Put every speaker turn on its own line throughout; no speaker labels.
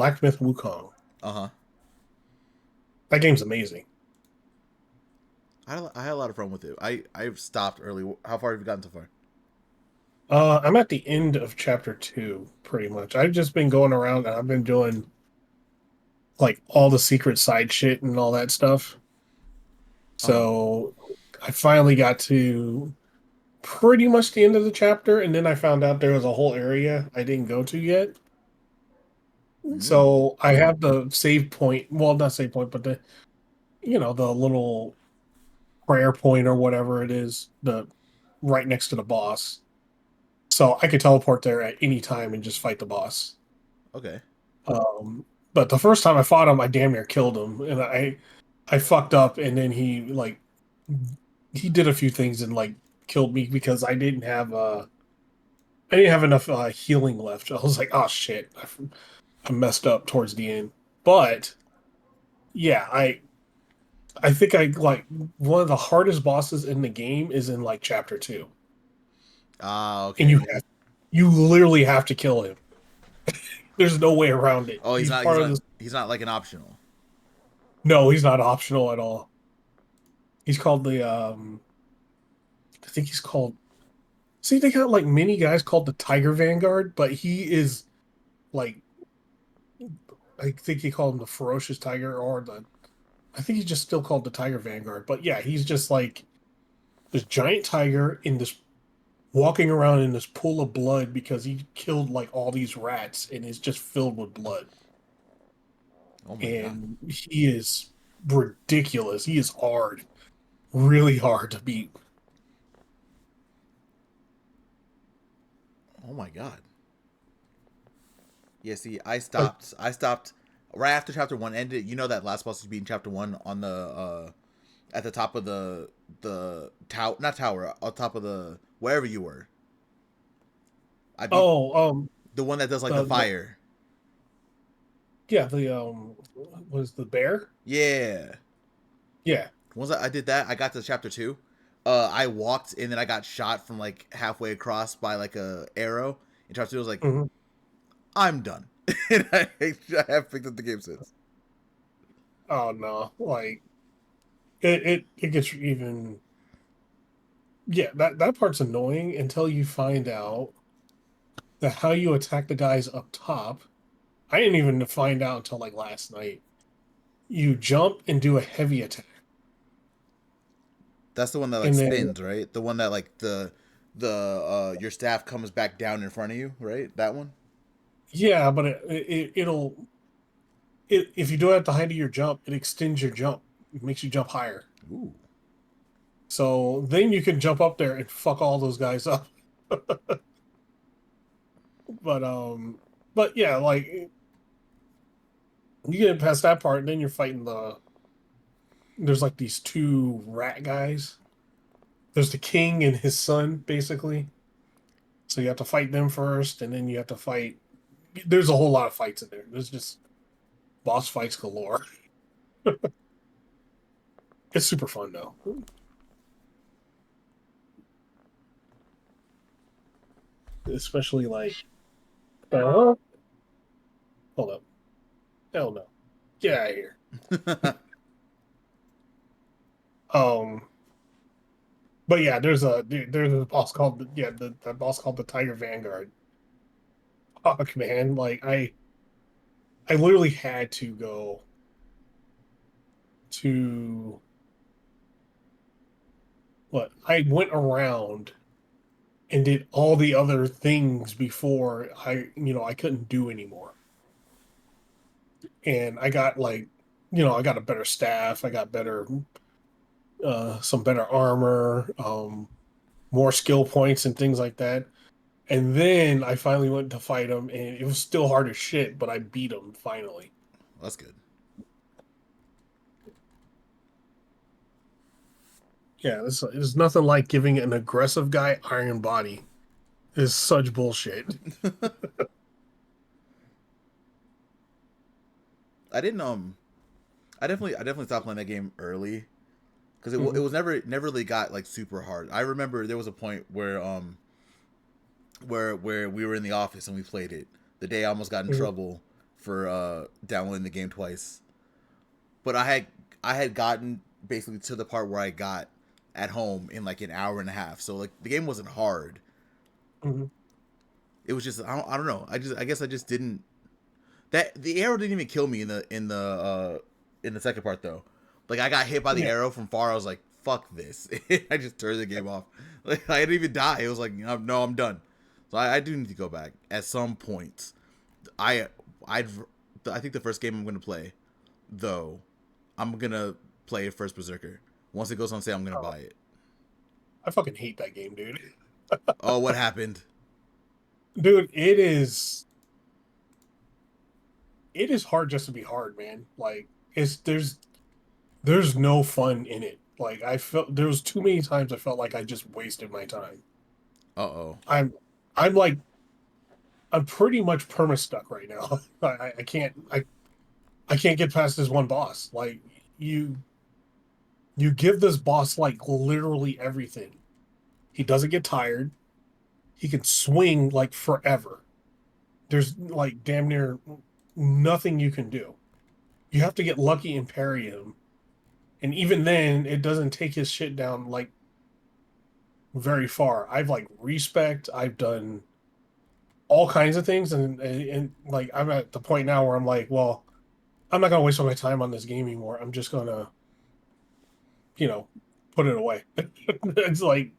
Blacksmith Wukong.
Uh-huh.
That game's amazing.
I had a lot of fun with it. I've stopped early. How far have you gotten so far?
I'm at the end of chapter two, pretty much. I've just been going around and I've been doing like all the secret side shit and all that stuff.
Uh-huh.
So I finally got to pretty much the end of the chapter, and then I found out there was a whole area I didn't go to yet.
Mm.
So I have the save point. Well, not save point, but the little prayer point or whatever it is, the right next to the boss. So I could teleport there at any time and just fight the boss.
Okay.
Um, but the first time I fought him, I damn near killed him, and I fucked up, and then he did a few things and like killed me because I didn't have enough healing left. I was like, oh shit, I messed up towards the end. But yeah, I think I like one of the hardest bosses in the game is in like chapter two,
Ah,
and
okay.
you literally have to kill him. There's no way around it.
Oh,
He's
he's
part of
not
this.
he's not like an optional.
No, he's not optional at all. He's called the I think he's called. See, they got like many guys called the Tiger Vanguard, but he is like I think he called him the Ferocious Tiger or the I think he's just still called the Tiger Vanguard. But yeah, he's just like this giant tiger in this walking around in this pool of blood because he killed like all these rats and it's just filled with blood.
Oh my god.
And he is ridiculous. He is hard, really hard to beat.
Oh my god. Yeah, see, I
But
stopped. I stopped right after chapter one ended. You know that last boss was being chapter one on the at the top of the tower, not tower, on top of the wherever you were. I beat
oh,
the one that does like the
the
fire.
yeah, the was the bear?
Yeah.
Yeah.
Once I did that, I got to chapter two. I walked and then I got shot from like halfway across by like a arrow. And chapter two was like,
Mhm.
I'm done. And I have picked up the game since.
Oh no, like it gets even yeah, that part's annoying until you find out that how you attack the guys up top. I didn't even find out until like last night. You jump and do a heavy attack,
That's the one that like
and then
spins, right? The one that like the your staff comes back down in front of you, right? That one.
yeah, but if you do it at the height of your jump, it extends your jump. It makes you jump higher.
Ooh.
So then you can jump up there and fuck all those guys up. But but yeah, like you get past that part, and then you're fighting there's like these two rat guys. There's the king and his son, basically. So you have to fight them first, and then you have to fight. There's a whole lot of fights in there. There's just boss fights galore. It's super fun though, especially like. Hold up, hell no, get out of here. Um, but yeah, there's a boss called the boss called the Tiger Vanguard. Fuck man, like I literally had to go to what I went around and did all the other things before I couldn't do anymore. And I got like, I got a better staff, I got better some better armor, more skill points and things like that. And then I finally went to fight him and it was still hard as shit, but I beat him finally.
That's good.
Yeah, there's nothing like giving an aggressive guy iron body. It's such bullshit.
I didn't I definitely stopped playing that game early because it
Mhm.
was never really got like super hard. I remember there was a point where we were in the office and we played it the day I almost got in
Mhm.
trouble for downloading the game twice. But I had gotten basically to the part where I got at home in like an hour and a half. So like the game wasn't hard.
Mhm.
It was just I don't know. I guess I just didn't that the arrow didn't even kill me in the second part though. Like I got hit by the
Yeah.
arrow from far. I was like, "Fuck this!" I just turned the game off. Like I didn't even die. It was like, no, I'm done. So I do need to go back at some point. I I'd I think the first game I'm gonna play, though, I'm gonna play first Berserker. Once it goes on sale, I'm gonna
Oh,
buy it.
I fucking hate that game, dude.
Oh, what happened?
Dude, it is hard just to be hard, man. Like it's there's no fun in it. Like I felt there was too many times I felt like I just wasted my time.
Uh oh.
I'm I'm like I'm pretty much perma stuck right now. I can't get past this one boss. Like you you give this boss like literally everything. He doesn't get tired. He can swing like forever. There's like damn near nothing you can do. You have to get lucky and parry him. And even then, it doesn't take his shit down like very far. I've like respect. I've done all kinds of things, and like I'm at the point now where I'm like, well, I'm not gonna waste all my time on this game anymore. I'm just gonna, you know, put it away. It's like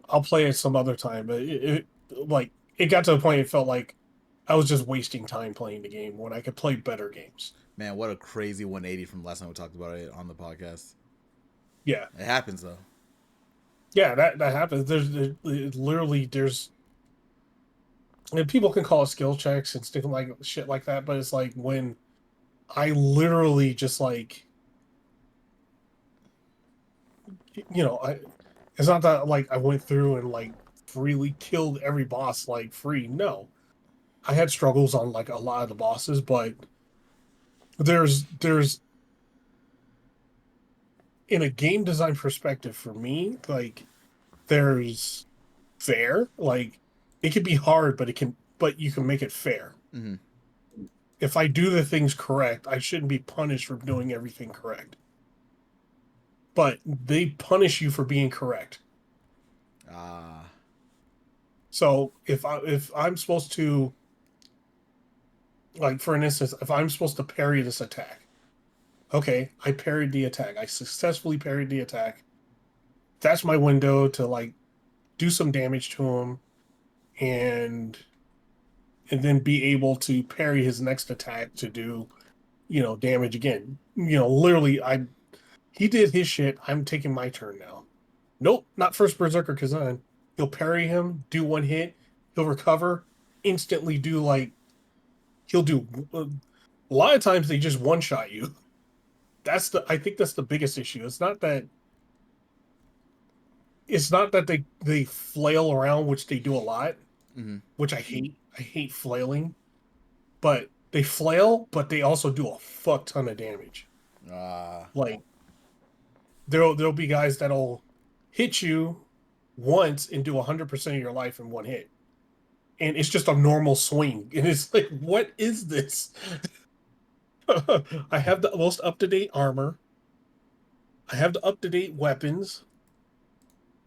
I'll play it some other time, but like it got to the point it felt like I was just wasting time playing the game when I could play better games.
Man, what a crazy 180 from last time we talked about it on the podcast.
Yeah,
It happens though.
yeah, that happens. Literally and people can call it skill checks and stuff like shit like that, but it's like when I literally just like I it's not that like I went through and like freely killed every boss like free. No. I had struggles on like a lot of the bosses, but there's in a game design perspective for me, like there's fair. Like it can be hard, but you can make it fair.
Mm-hmm.
If I do the things correct, I shouldn't be punished for doing everything correct. But they punish you for being correct.
Ah.
So if I'm supposed to like for an instance, if I'm supposed to parry this attack, okay, I parried the attack. I successfully parried the attack. That's my window to like do some damage to him and then be able to parry his next attack to do, damage again. Literally he did his shit. I'm taking my turn now. Nope, not first Berserker Kazan. He'll parry him, do one hit, he'll recover, instantly do like he'll do a lot of times they just one shot you. I think that's the biggest issue. It's not that they flail around, which they do a lot,
Mm-hmm.
which I hate. I hate flailing, but they flail, but they also do a fuck ton of damage.
Ah.
Like there'll be guys that'll hit you once and do 100% of your life in one hit. And it's just a normal swing. And it's like, what is this? I have the most up-to-date armor. I have the up-to-date weapons.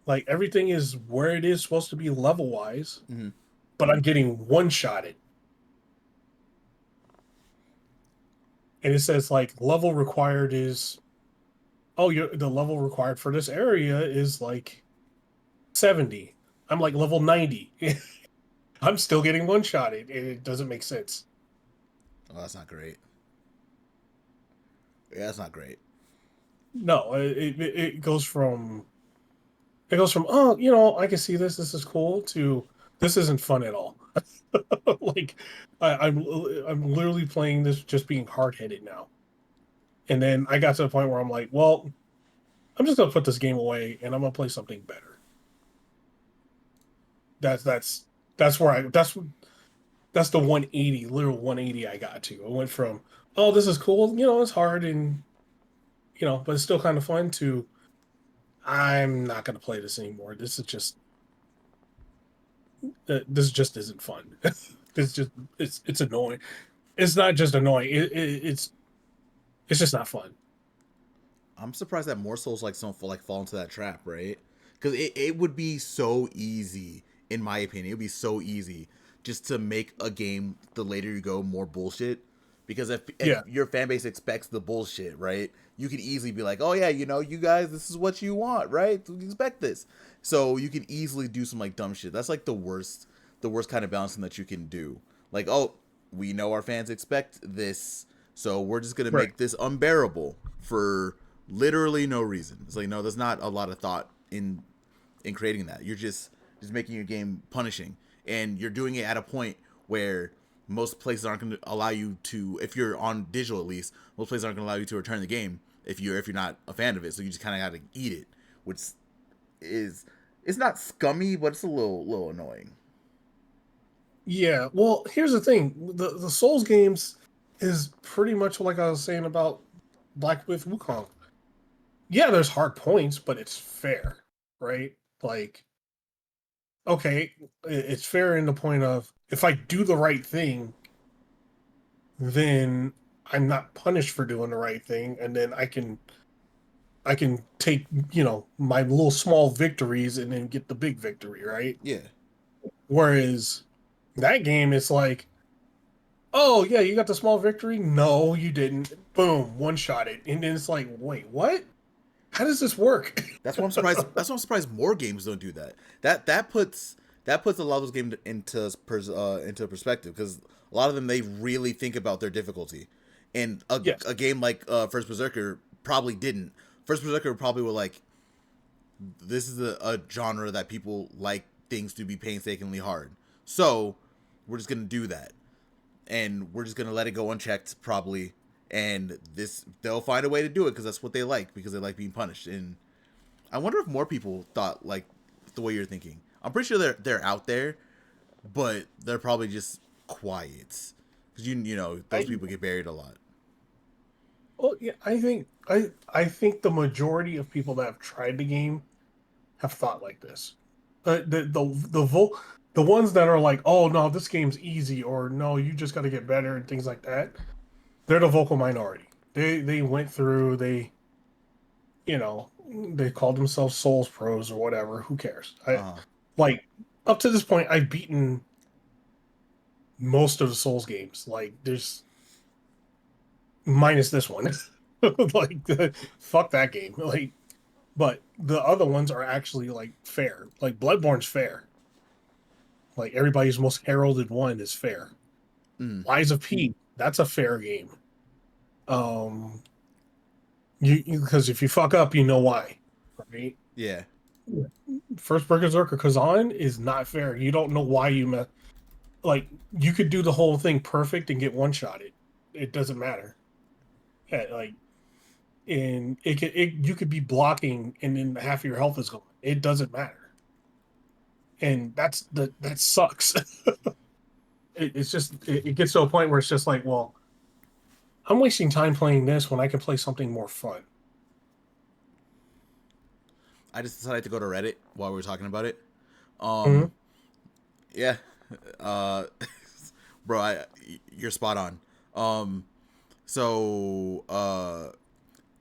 Like everything is where it is supposed to be level wise,
Mm-hmm.
but I'm getting one shotted. And it says like level required is the level required for this area is like 70. I'm like level 90. I'm still getting one shotted. It doesn't make sense.
Oh, that's not great. Yeah, that's not great.
No, it goes from oh I can see this is cool to this isn't fun at all. Like I'm literally playing this just being hard headed now. And then I got to the point where I'm like, well, I'm just gonna put this game away and I'm gonna play something better. That's where that's the 180, literal 180 I got to. I went from oh this is cool, it's hard and but it's still kind of fun to I'm not gonna play this anymore. This just isn't fun. It's just it's annoying. It's not just annoying. It's just not fun.
I'm surprised that more Souls like don't fall into that trap, right? Because it would be so easy, in my opinion. It would be so easy just to make a game the later you go more bullshit. Because if
Yeah,
your fan base expects the bullshit, right? You could easily be like, oh yeah, you guys, this is what you want, right? You expect this, so you can easily do some like dumb shit. That's like the worst kind of balancing that you can do. Like, oh, we know our fans expect this, so we're just gonna
right.
make this unbearable for literally no reason. It's like, no, there's not a lot of thought in creating that. You're just making your game punishing, and you're doing it at a point where most places aren't going to allow you to, if you're on digital at least, most places aren't going to allow you to return the game if you're not a fan of it. So you just kind of got to eat it, which is it's not scummy, but it's a little annoying.
Yeah. Well, here's the thing: the Souls games is pretty much like I was saying about Black with Wukong. Yeah, there's hard points, but it's fair, right? Like, okay, it's fair in the point of if I do the right thing, then I'm not punished for doing the right thing, and then I can take, my little small victories and then get the big victory, right?
Yeah,
Whereas that game is like, oh yeah, you got the small victory. No, you didn't. Boom, one shot it, and then it's like, wait, what? How does this work?
that's why I'm surprised. That's why I'm surprised more games don't do that. That puts a lot of those games into perspective, because a lot of them, they really think about their difficulty, and
Yes.
a game like First Berserker probably didn't. First Berserker probably were like, this is a genre that people like things to be painstakingly hard, so we're just gonna do that, and we're just gonna let it go unchecked probably, and this they'll find a way to do it because that's what they like, because they like being punished. And I wonder if more people thought like the way you're thinking. I'm pretty sure they're out there, but they're probably just quiet, because you know those
I
people get buried a lot.
Well, yeah, I think the majority of people that have tried the game have thought like this. The ones that are like, oh no, this game's easy, or no, you just got to get better and things like that. They're the vocal minority. They went through, they called themselves Souls pros or whatever. Who cares? I
Uh,
like up to this point, I've beaten most of the Souls games. Like there's minus this one. Like fuck that game. Like, but the other ones are actually like fair. Like Bloodborne's fair. Like everybody's most heralded one is fair.
mm,
Lies of P, that's a fair game. Um, you because if you fuck up, you know why, right?
yeah,
First Berserker Kazan is not fair. You don't know why like you could do the whole thing perfect and get one shotted. It doesn't matter. Like, and you could be blocking and then half of your health is gone. It doesn't matter, and that sucks. It's just it gets to a point where it's just like, well, I'm wasting time playing this when I can play something more fun.
I just decided to go to Reddit while we were talking about it.
Mhm.
Yeah, uh, bro, you're spot on. Um, so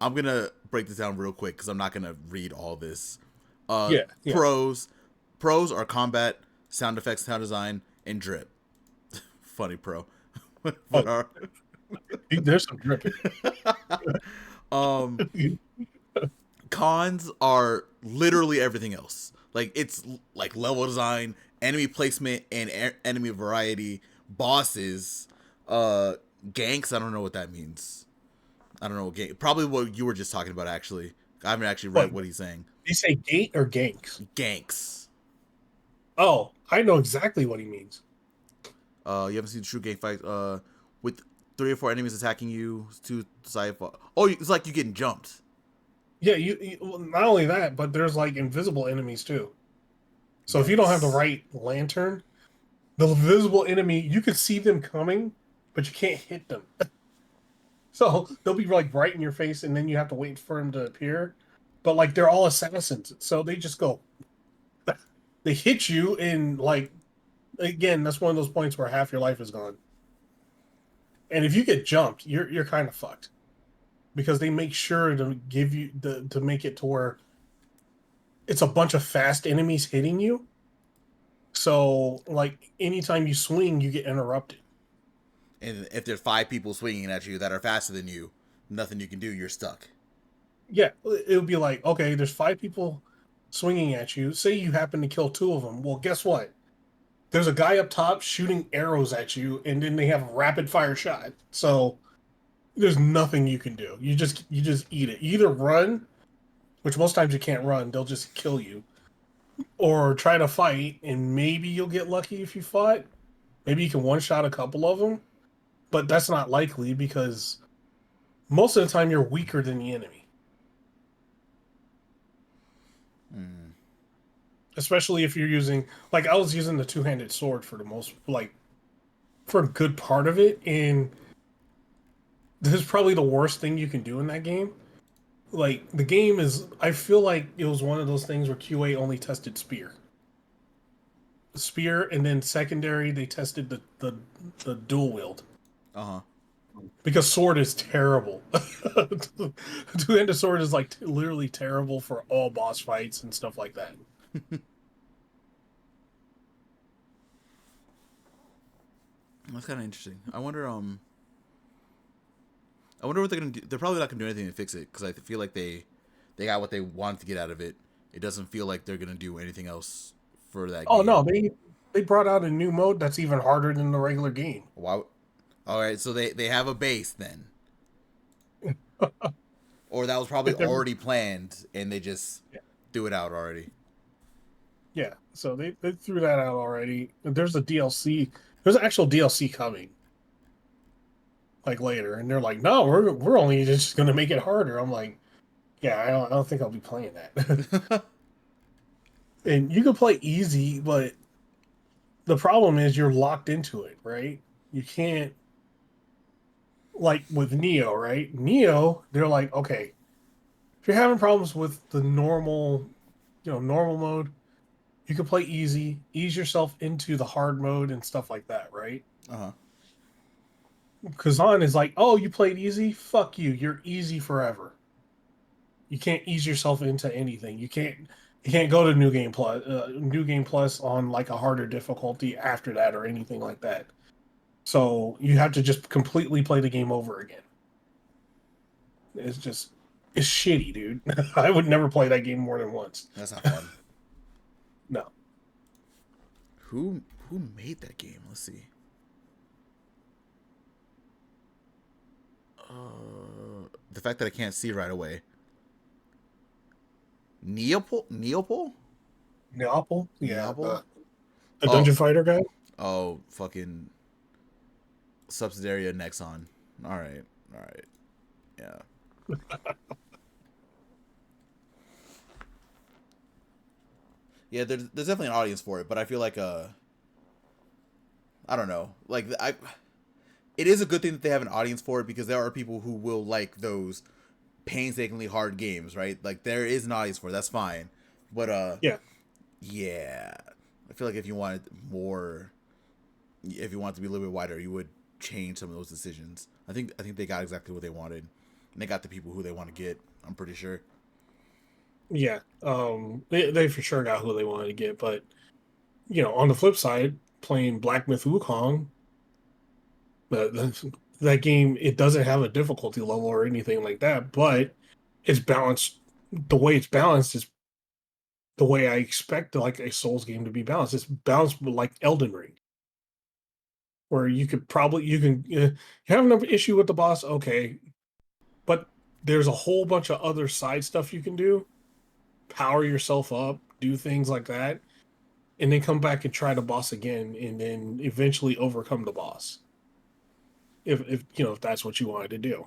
I'm gonna break this down real quick because I'm not gonna read all this. Uh,
Yeah, yeah.
pros, pros are combat, sound effects, sound design, and drip. Funny pro,
Oh,
but our
there's some dripping.
um cons are literally everything else. Like, it's like level design, enemy placement, and enemy variety, bosses, uh, ganks. I don't know what that means. I don't know what gank. Probably what you were just talking about. Actually, I haven't actually
What
read what he's saying.
they say, gate or ganks?
Ganks.
Oh, I know exactly what he means.
You haven't seen the true gank fight. With 3 or 4 enemies attacking you, two side. Oh, it's like you getting jumped.
Yeah, well, not only that, but there's like invisible enemies too. So if you don't have the
Yes.
right lantern, the invisible enemy, you can see them coming, but you can't hit them. So they'll be like right in your face, and then you have to wait for them to appear. But like they're all assassins, so they just go. They hit you, and like again, that's one of those points where half your life is gone. And if you get jumped, you're kind of fucked because they make sure to give you to make it to where it's a bunch of fast enemies hitting you. So like anytime you swing, you get interrupted.
And if there's 5 people swinging at you that are faster than you, nothing you can do. You're stuck.
Yeah, it would be like, okay, there's 5 people swinging at you. Say you happen to kill 2 of them. Well, guess what? There's a guy up top shooting arrows at you, and then they have a rapid fire shot. So there's nothing you can do. You just eat it. You either run, which most times you can't run, they'll just kill you, or try to fight, and maybe you'll get lucky if you fought. Maybe you can one shot a couple of them, but that's not likely because most of the time you're weaker than the enemy.
Hmm.
Especially if you're using, like, I was using the two-handed sword for the most, like, for a good part of it, and this is probably the worst thing you can do in that game. Like, the game is, I feel like it was one of those things where QA only tested spear, and then secondary they tested the dual wield
Uh huh.
because sword is terrible. Two-handed sword is like literally terrible for all boss fights and stuff like that.
That's kind of interesting. I wonder what they're gonna do. They're probably not gonna do anything to fix it because I feel like they got what they wanted to get out of it. It doesn't feel like they're gonna do anything else for that
Oh no,
game.
they brought out a new mode that's even harder than the regular game.
Why? All right, so they have a base then, or that was probably already planned and they just
Yeah,
do it out already.
yeah. So they threw that out already. There's a DLC. There's an actual DLC coming like later, and they're like, no, we're only just gonna make it harder. I'm like, yeah, I don't think I'll be playing that. And you can play easy, but the problem is you're locked into it, right? You can't, like with Neo, right? Neo, they're like, okay, if you're having problems with the normal mode, you can play easy, ease yourself into the hard mode and stuff like that, right?
Uh huh.
Kazan is like, oh, you played easy? Fuck you. You're easy forever. You can't ease yourself into anything. You can't go to New Game Plus on like a harder difficulty after that or anything like that. So you have to just completely play the game over again. It's just it's shitty, dude. I would never play that game more than once.
That's not fun.
No.
Who made that game? Let's see. The fact that I can't see right away. Neopol?
Neopol? Yeah,
Neopol?
the
Oh,
Dungeon Fighter guy?
oh, fucking Subsidiary of Nexon. All right, all right, yeah, yeah. There's definitely an audience for it, but I feel like I don't know, like it is a good thing that they have an audience for it because there are people who will like those painstakingly hard games, right? Like there is an audience for it. That's fine, but
Yeah.
yeah, I feel like if you wanted more, if you wanted to be a little bit wider, you would change some of those decisions. I think they got exactly what they wanted, and they got the people who they want to get. I'm pretty sure.
Yeah. They for sure got who they wanted to get, but on the flip side, playing Black Myth Wukong, that game, it doesn't have a difficulty level or anything like that, but it's balanced. The way it's balanced is the way I expect like a Souls game to be balanced. It's balanced like Elden Ring, where you have enough issue with the boss, okay, but there's a whole bunch of other side stuff you can do, power yourself up, do things like that, and then come back and try the boss again, and then eventually overcome the boss. If that's what you wanted to do.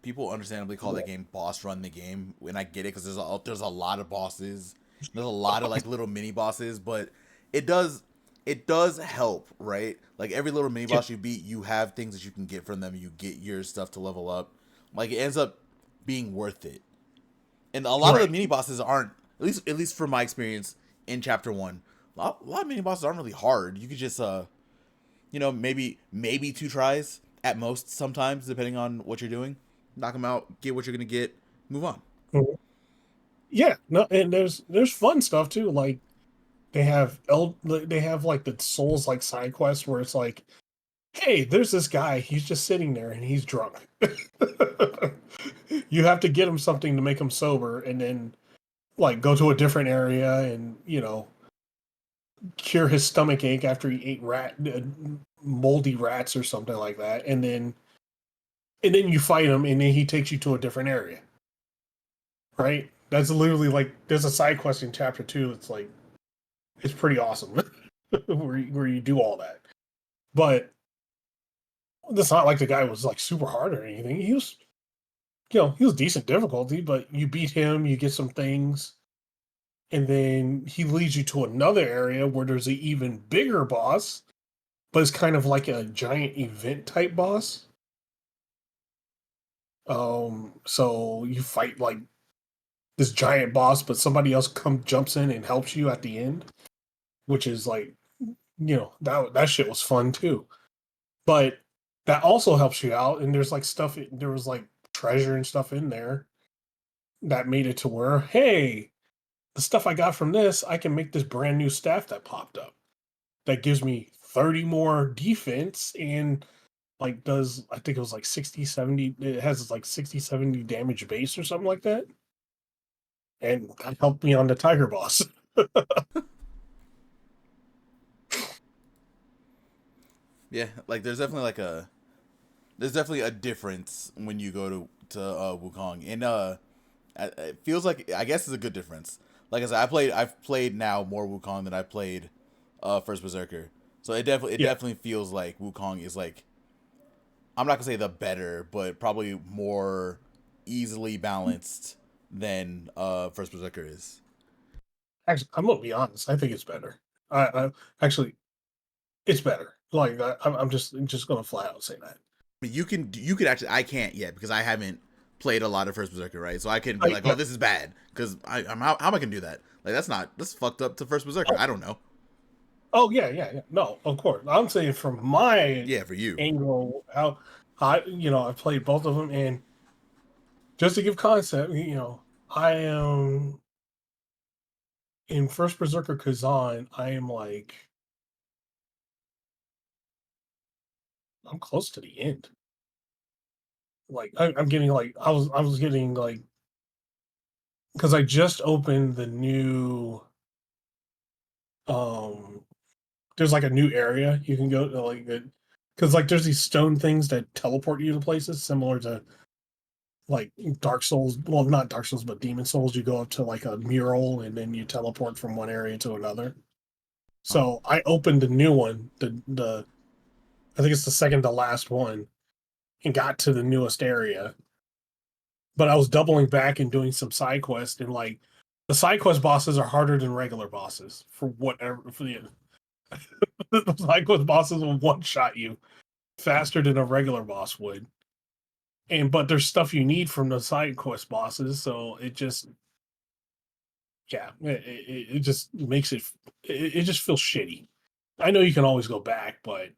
People understandably call that
Well,
game boss run the game, and I get it because there's a lot of bosses. There's a lot of like little mini bosses, but it does it does help, right? Like every little mini
yeah,
boss you beat, you have things that you can get from them. You get your stuff to level up. Like it ends up being worth it. And a lot of the
right.
mini bosses aren't, at least from my experience in chapter one. A lot of mini bosses aren't really hard. You could just maybe 2 tries at most sometimes, depending on what you're doing. Knock them out, get what you're gonna get, move on.
Mhm. Yeah, no, and there's fun stuff too. Like they have like the Souls like side quests where it's like, hey, there's this guy. He's just sitting there and he's drunk. You have to get him something to make him sober, and then like go to a different area and cure his stomach ache after he ate moldy rats or something like that, and then you fight him, and then he takes you to a different area. Right? That's literally like there's a side quest in chapter 2. It's like it's pretty awesome where you do all that. But it's not like the guy was like super hard or anything. He was he was decent difficulty, but you beat him, you get some things, and then he leads you to another area where there's an even bigger boss, but it's kind of like a giant event type boss. So you fight like this giant boss, but somebody else jumps in and helps you at the end, which is like that shit was fun too. But that also helps you out, and there's like stuff. There was like treasure and stuff in there that made it to where, hey, the stuff I got from this, I can make this brand new staff that popped up that gives me 30 more defense and like does I think it was like 60 70. It has like 60 70 damage base or something like that, and that helped me on the tiger boss.
Yeah, like there's definitely a difference when you go to Wukong, and it feels like I guess it's a good difference. Like I said, I've played now more Wukong than I played First Berserker, so it
Yeah,
definitely feels like Wukong is like, I'm not gonna say the better, but probably more easily balanced than First Berserker is.
actually, I'm gonna be honest. I think it's better. I actually, it's better. Like I'm just gonna flat out say that.
I mean, you could actually, I can't yet because I haven't played a lot of First Berserker, right? So I can be like, oh,
Yeah.
this is bad because how am I gonna do that? Like that's fucked up to First Berserker.
Oh,
I don't know.
oh yeah, yeah, yeah. No, of course. I'm saying from my
Yeah, for you.
angle, how I I've played both of them, and just to give concept, I am in First Berserker Kazan. I am like I'm close to the end. Like I'm getting like I was getting like because I just opened the new um there's like a new area you can go to like because like there's these stone things that teleport you to places similar to like Dark Souls. Well, not Dark Souls, but Demon Souls. You go up to like a mural and then you teleport from one area to another.
Uh-huh.
So I opened the new one, the I think it's the second to last one, and got to the newest area. But I was doubling back and doing some side quests, and like the side quest bosses are harder than regular bosses for whatever. For the side quest bosses will one shot you faster than a regular boss would. And but there's stuff you need from the side quest bosses, so it just yeah, it just makes it just feels shitty. I know you can always go back, but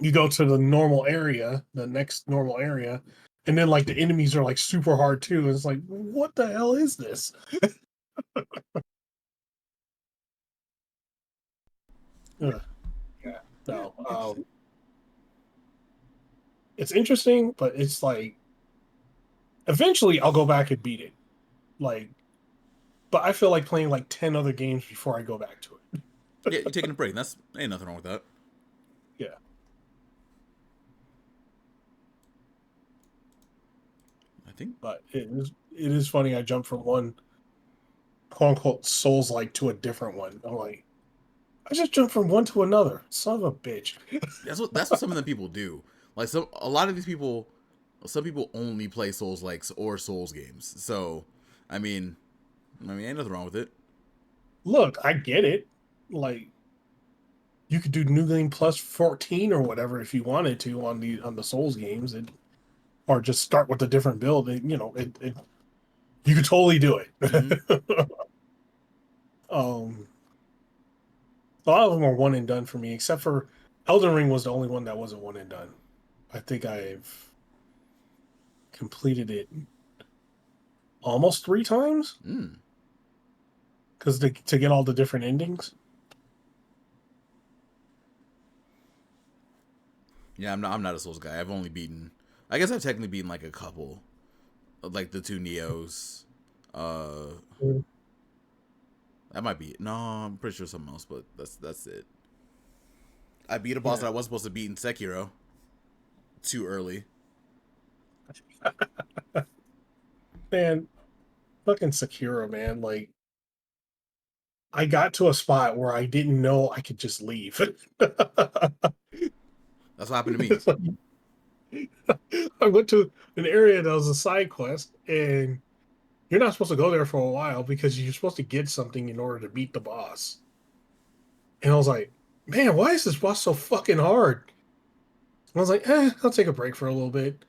you go to the normal area, the next normal area, and then like the enemies are like super hard too. And it's like, what the hell is this? Ugh, yeah, no,
Interesting.
it's interesting, but it's like eventually I'll go back and beat it. Like, but I feel like playing like 10 other games before I go back to it.
Yeah, you're taking a break. That's ain't nothing wrong with that.
Yeah,
I think.
but it is funny. I jumped from one quote unquote Souls like to a different one. I'm like, I just jumped from one to another. Son of a bitch.
That's what some of the people do. Like a lot of these people, some people only play Souls likes or Souls games. So, I mean, ain't nothing wrong with it.
Look, I get it. Like you could do New Game Plus 14 or whatever if you wanted to on the Souls games, or just start with a different build. You could totally do
Mm-hmm.
it. um, a lot of them are one and done for me, except for Elden Ring was the only one that wasn't one and done. I think I've completed it almost 3 times
Mm.
because to get all the different endings.
Yeah, I'm not a Souls guy. I've only beaten. I guess I've technically beaten like a couple, like the two Neos. Uh,
Mm.
that might be it. No, I'm pretty sure something else, but that's it. I beat a boss that
Yeah,
I was supposed to beat in Sekiro too early.
man, fucking Sekiro, man. Like, I got to a spot where I didn't know I could just leave.
That's what happened to me.
It's like, I went to an area that was a side quest, and you're not supposed to go there for a while because you're supposed to get something in order to beat the boss. And I was like, man, why is this boss so fucking hard? I was like, I'll take a break for a little bit.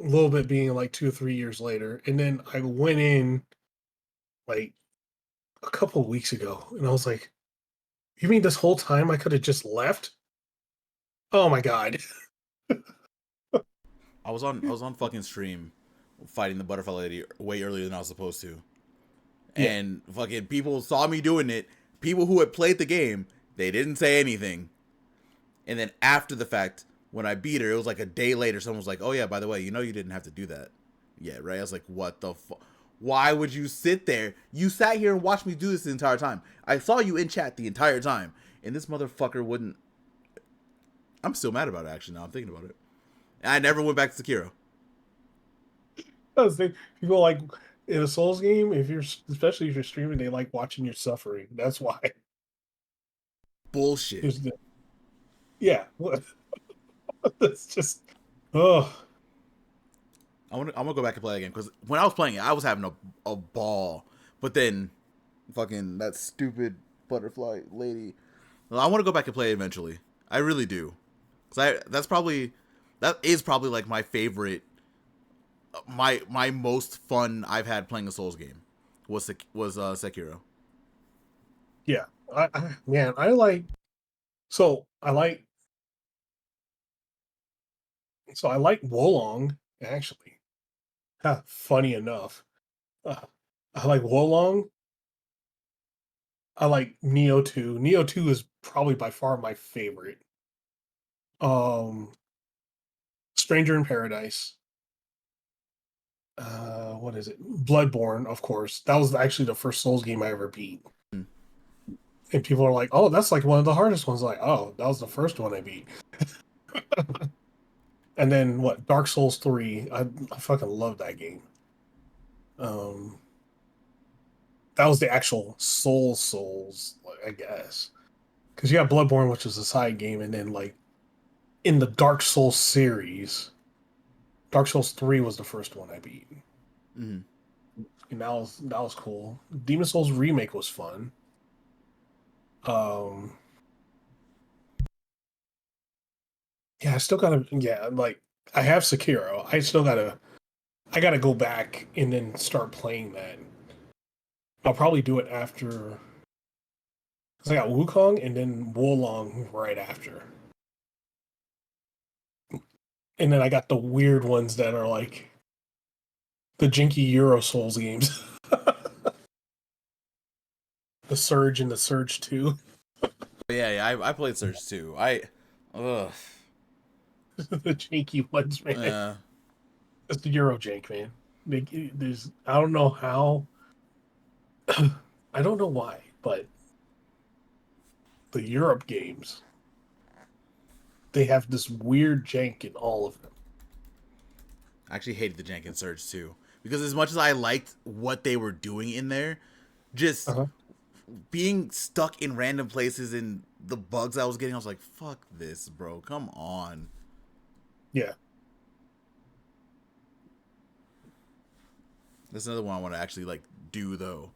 A little bit being like 2 or 3 years later. And then I went in like a couple of weeks ago and I was like, you mean this whole time I could have just left? Oh my God.
I was on fucking stream fighting the butterfly lady way earlier than I was supposed to.
Yeah.
And fucking people saw me doing it. People who had played the game, they didn't say anything. And then after the fact, when I beat her, it was like a day later. Someone was like, "Oh yeah, by the way, you know you didn't have to do that." Yeah, right. I was like, "What the fuck? Why would you sit there? You sat here and watched me do this the entire time. I saw you in chat the entire time, and this motherfucker wouldn't." I'm still mad about it. Actually, now I'm thinking about it. And I never went back to Sekiro.
I was thinking, people like in a Souls game, if you're especially if you're streaming, they like watching your suffering. That's why.
Bullshit.
There's the, yeah. That's just oh
I'm gonna go back and play again because when I was playing it, I was having a ball. But then, fucking that stupid butterfly lady. Well, I want to go back and play it eventually. I really do. Cause that is probably like my favorite, my most fun I've had playing a Souls game was Sekiro.
yeah. Man, I like so I like Wolong actually. Funny enough. Uh, I like Wolong. I like Neo 2. Neo 2 is probably by far my favorite. Um Stranger in Paradise. What is it? Bloodborne, of course. That was actually the first Souls game I ever beat.
Hmm.
And people are like, "Oh, that's like one of the hardest ones." Like, "Oh, that was the first one I beat." And then what? Dark Souls 3. I fucking love that game. Um that was the actual Souls, I guess. Because you have Bloodborne, which is a side game, and then like in the Dark Souls series, Dark Souls 3 was the first one I beat.
Mm-hmm.
And that was cool. Demon Souls remake was fun. Um yeah, I still gotta like I have Sekiro. I gotta go back and then start playing that. I'll probably do it after because I got Wukong and then Wolong right after. And then I got the weird ones that are like the janky Euro Souls games. The Surge and the Surge 2.
Yeah, I played Surge too. Ugh,
The janky ones, man.
yeah.
It's the Euro jank, man. There's I don't know how I don't know why, but the Europe games, they have this weird jank in all of them.
I actually hated the Jenkins Surge too because as much as I liked what they were doing in there, just
Uh-huh.
being stuck in random places and the bugs I was getting, I was like, "Fuck this, bro! Come on."
Yeah.
That's another one I want to actually like do though,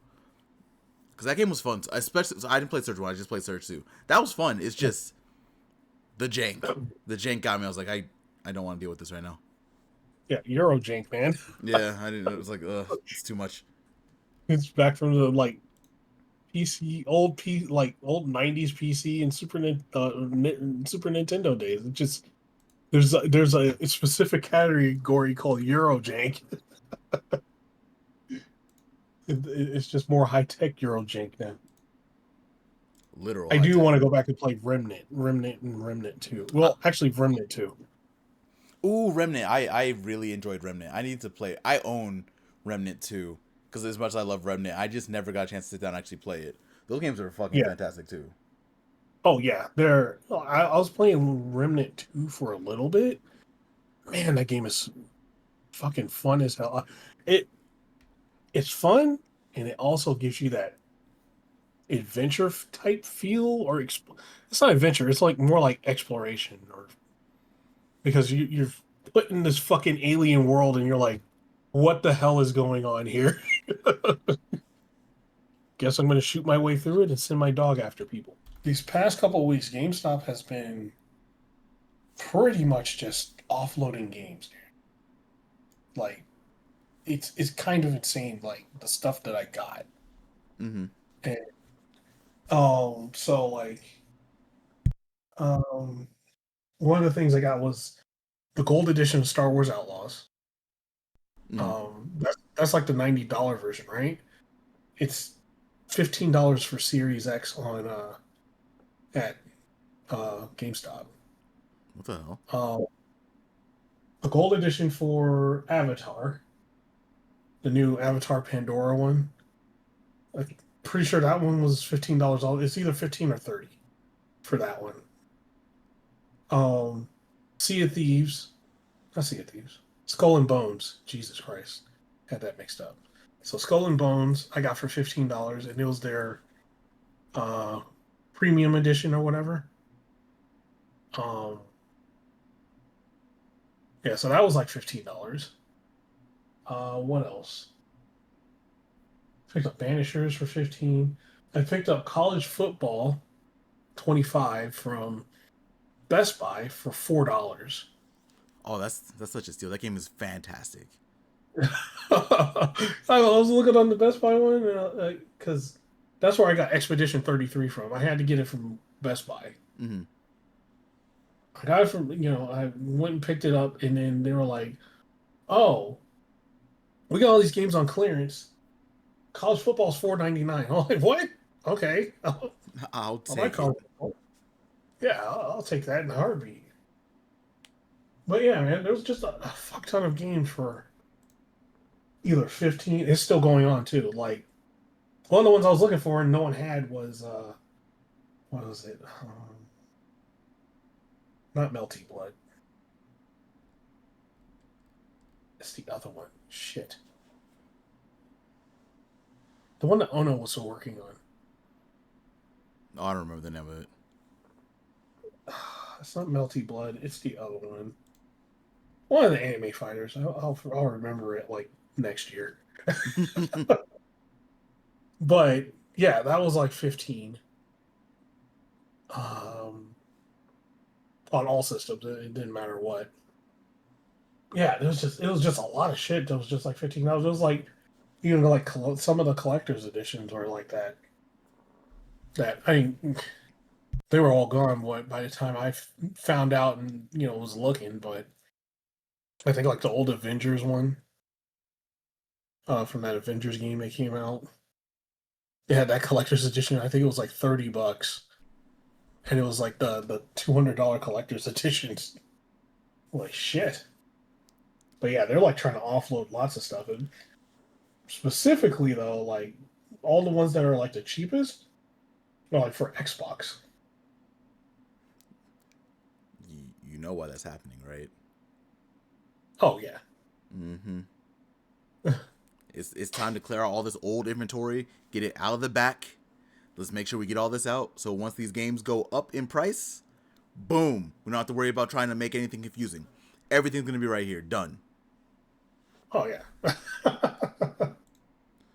because that game was fun. Especially, so I didn't play Surge One. I just played Surge Two. That was fun. It's just the jank. The jank got me. I was like, I don't want to deal with this right now.
Yeah, Euro jank, man.
Yeah, I didn't. It was like, it's too much.
It's back from the like PC, old 90s PC and Super Nintendo days. It just There's a specific category called Eurojank. It's just more high tech Eurojank now.
Literal
I
high
do
tech.
want to go back and play Remnant and Remnant 2.
Uh,
Well, actually, Remnant 2.
Ooh, Remnant. I really enjoyed Remnant. I need to play. I own Remnant 2 because as much as I love Remnant, I just never got a chance to sit down and actually play it. Those games are fucking
Yeah.
fantastic too.
Oh yeah. There. I was playing Remnant 2 for a little bit. Man, that game is fucking fun as hell. It it's fun, and it also gives you that adventure type feel, or it's not adventure. It's like more like exploration, or because you're put in this fucking alien world, and you're like, what the hell is going on here? Guess I'm going to shoot my way through it and send my dog after people. These past couple of weeks, GameStop has been pretty much just offloading games. Like it's kind of insane, like the stuff that I got.
Mm-hmm.
And so like um one of the things I got was the gold edition of Star Wars Outlaws.
Mm-hmm.
That's like the $90 version, right? It's $15 for Series X on at GameStop.
What the hell?
Um, the gold edition for Avatar, the new Avatar Pandora one. I'm pretty sure that one was $15. It's either 15 or 30 for that one. Um, Sea of Thieves, not Sea of Thieves, Skull and Bones. Jesus Christ, had that mixed up. So Skull and Bones, I got for $15, and it was their uh, premium edition or whatever. Um, yeah, so that was like $15. What else? Picked up Banishers for 15. I picked up College Football 25 from Best Buy for $4.
Oh, that's such a steal. That game is fantastic.
I was looking on the Best Buy one because that's where I got Expedition 33 from. I had to get it from Best Buy.
Mm-hmm.
I got it from, I went and picked it up, and then they were like, "Oh, we got all these games on clearance. College football's 4.99." I'm like, "What? Okay,
I'll
I like
take it.
college football. Yeah, I'll take that in a heartbeat." But yeah, man, there was just a fuck ton of games for either 15. It's still going on too. Like one of the ones I was looking for and no one had was what was it? Not Melty Blood. It's the other one. Shit. The one that Ono was still working on.
Oh, I don't remember the name of
It's not Melty Blood. It's the other one. One of the anime fighters. I'll remember it like next year.
it.
But yeah, that was like 15. Um, on all systems. It didn't matter what. Yeah, it was just a lot of shit that was just like $15. It was like like some of the collector's editions were like that. That I mean, they were all gone. What by the time I found out and was looking, but I think like the old Avengers one, from that Avengers game that came out, they had that collector's edition. I think it was like $30, and it was like the $200 collector's editions. Like shit. But yeah, they're like trying to offload lots of stuff. And specifically though, like all the ones that are like the cheapest are like for Xbox.
You know why that's happening, right?
Oh yeah.
Mm-hmm. It's time to clear out all this old inventory, get it out of the back. Let's make sure we get all this out. So once these games go up in price, boom, we don't have to worry about trying to make anything confusing. Everything's gonna be right here, done.
Oh yeah.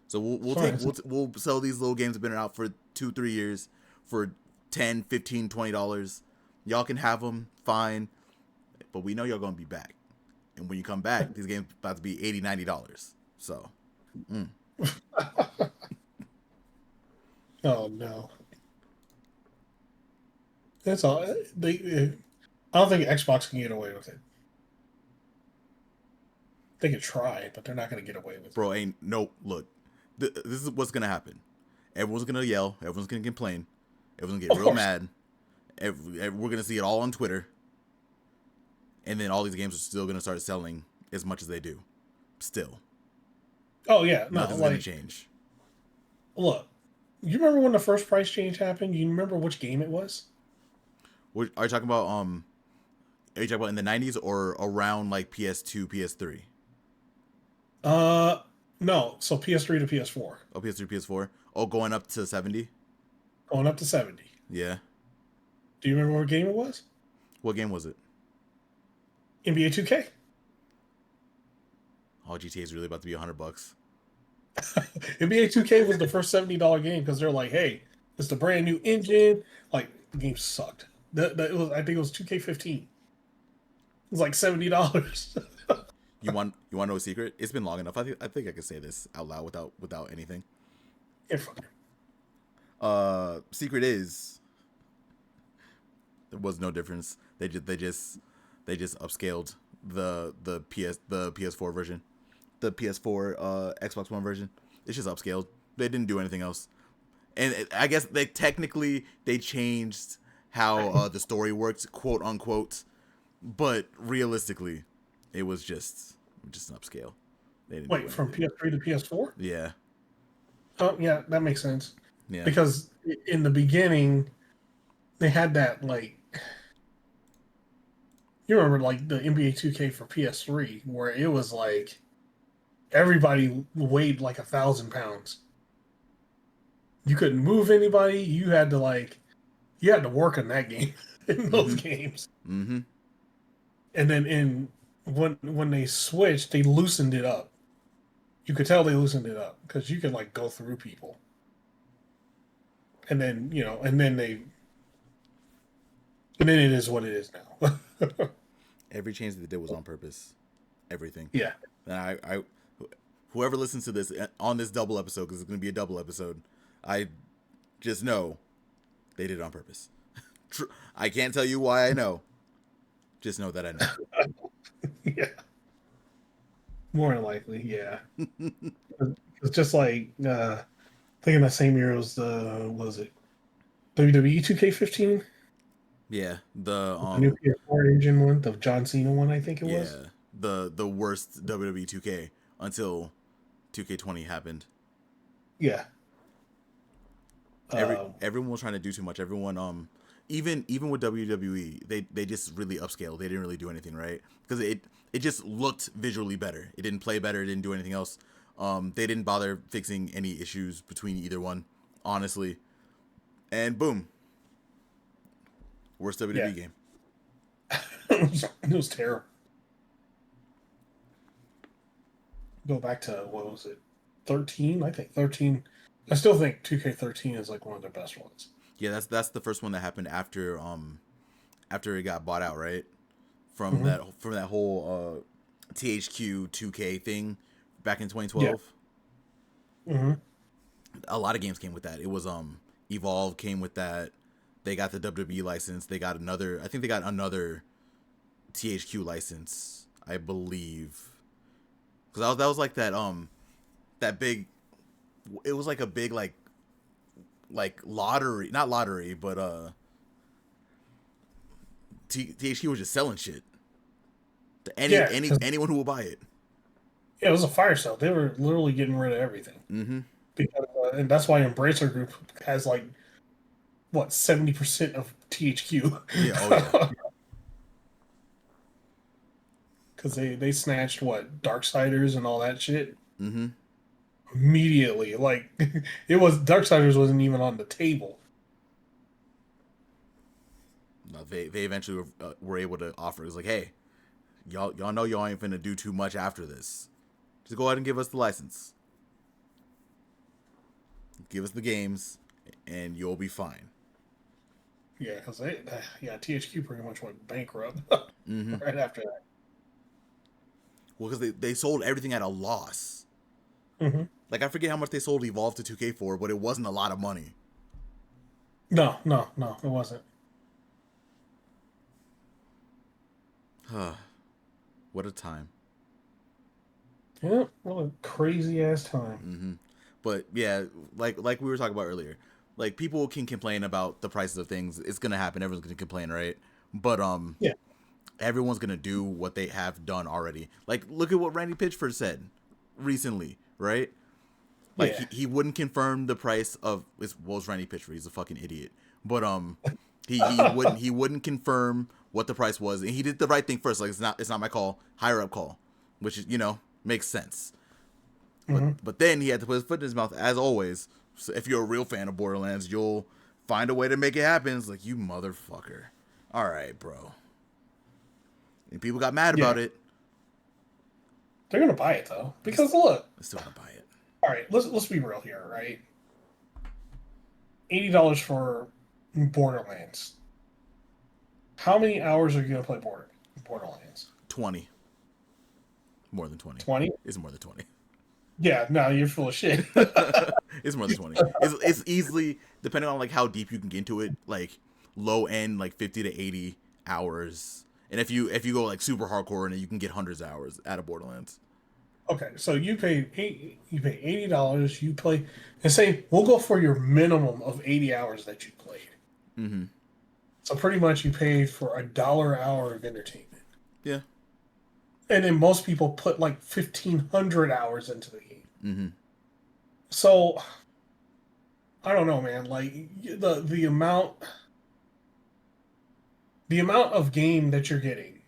So we'll
Sorry.
take we'll sell these little games that have been out for 2-3 years for 10, 15, $20. Y'all can have them, fine, but we know y'all gonna be back. And when you come back, these games about to be 80, $90. So
Oh no. That's all. They I don't think Xbox can get away with it. They could try, but they're not going to get away with it.
Bro, ain't no look. This is what's gonna happen. Everyone's gonna yell. Everyone's gonna complain. Everyone's gonna get
Of
real
course.
mad. We're gonna see it all on Twitter, and then all these games are still gonna start selling as much as they do. Still,
Oh yeah, no,
nothing's gonna
like
change.
look, you remember when the first price change happened? You remember which game it was?
Are you talking about Are you talking about in the '90s or around like PS2, PS3?
Uh, no. So PS3 to PS4,
Oh, PS3, PS4. Oh, going up to 70.
going up to 70.
Yeah.
Do you remember what game it was?
What game was it?
NBA 2K.
Oh, GTA is really about to be $100.
NBA 2K was the first $70 game because they're like, hey, it's the brand new engine. Like the game sucked. It was, I think it was 2K15. It was like $70.
You want to know a secret? It's been long enough. I think I can say this out loud without anything.
You're fine.
Secret is there was no difference. They just upscaled the PS4 version, the PS4 Xbox One version. It's just upscaled. They didn't do anything else. And I guess they changed how the story worked, quote unquote. But realistically, it was just an upscale. They didn't do
Wait, from
anything.
PS3 to PS4?
Yeah,
Oh, yeah, that makes sense.
yeah.
Because in the beginning, they had that, like, you remember, like, the NBA 2K for PS3, where it was like everybody weighed like 1,000 pounds. You couldn't move anybody. You had to work in that game, in those
Mhm.
games.
Mhm.
And then when they switched, they loosened it up. You could tell they loosened it up because you could like go through people, and then and then it is what it is now.
Every change that they did was on purpose. Everything.
Yeah,
And whoever listens to this on this double episode, because it's going to be a double episode, I just know they did it on purpose. I can't tell you why I know. Just know that I know.
yeah, more than likely, yeah. It's just like I think in that same year was the was it WWE 2K15,
Yeah,
the new PS4 engine one, the John Cena one, I think it was.
yeah, the worst WWE 2K until 2K20 happened.
Yeah.
Everyone was trying to do too much. Everyone even with WWE, they just really upscaled. They didn't really do anything right because it just looked visually better. It didn't play better. It didn't do anything else. They didn't bother fixing any issues between either one, honestly. And boom, worst
Yeah.
WWE game.
It was terrible. Go back to what was it? 13? I think 13. I still think 2K13 is like one of their best ones.
Yeah, that's the first one that happened after it got bought out, right? From
Hmm.
that whole THQ 2K thing back in
Yeah.
2012.
Hmm.
A lot of games came with that. It was Evolve came with that. They got the WWE license. They got another. I think they got another THQ license, I believe. Because that was like that big. It was like a big like lottery, not lottery, but THQ was just selling shit to
Yeah,
anyone who will buy it.
yeah, it was a fire sale. They were literally getting rid of everything.
Mm-hmm.
Because, and that's why Embracer Group has like what 70% of THQ
Yeah. Oh yeah.
because they snatched what Darksiders and all that shit
Mm-hmm.
immediately. Like it was Darksiders wasn't even on the table.
No, they eventually were able to offer. It was like, hey, y'all know y'all ain't finna do too much after this. Just go ahead and give us the license. Give us the games, and you'll be fine.
Yeah, because yeah, THQ pretty much went bankrupt
Mm-hmm.
right after that.
Well, because they sold everything at a loss.
Hmm.
Like I forget how much they sold Evolve to 2K for, but it wasn't a lot of money.
No, no, no, it wasn't.
What a time.
Yeah, what a crazy ass time.
Hmm. But yeah, like we were talking about earlier, like people can complain about the prices of things. It's gonna happen. Everyone's gonna complain, right? But
Yeah,
everyone's gonna do what they have done already. Like look at what Randy Pitchford said recently, right? Like
yeah.
he wouldn't confirm the price of what was Randy Pitchford. He's a fucking idiot. But he wouldn't confirm what the price was, and he did the right thing first. Like it's not my call, higher up call, which is makes sense. But
Hmm.
but then he had to put his foot in his mouth as always. So if you're a real fan of Borderlands, you'll find a way to make it happen. It's like you motherfucker. All right, bro. And people got mad
Yeah,
about it.
they're gonna buy it though
They
because look.
still gonna buy it.
All right, let's be real here, right? $80 for Borderlands. How many hours are you gonna play Borderlands?
20, more than 20.
20?
It's more than 20.
Yeah, no, you're full of shit.
It's more than 20. It's easily depending on like how deep you can get into it, like low end like 50 to 80 hours. And if you go like super hardcore and you can get hundreds of hours out of Borderlands.
Okay, so you pay $80, you play and say we'll go for your minimum of 80 hours that you played.
Mm-hmm.
So pretty much you pay for $1 an hour of entertainment.
Yeah.
And then most people put like 1,500 hours into the game.
Mm-hmm.
So I don't know, man. Like the amount of game that you're getting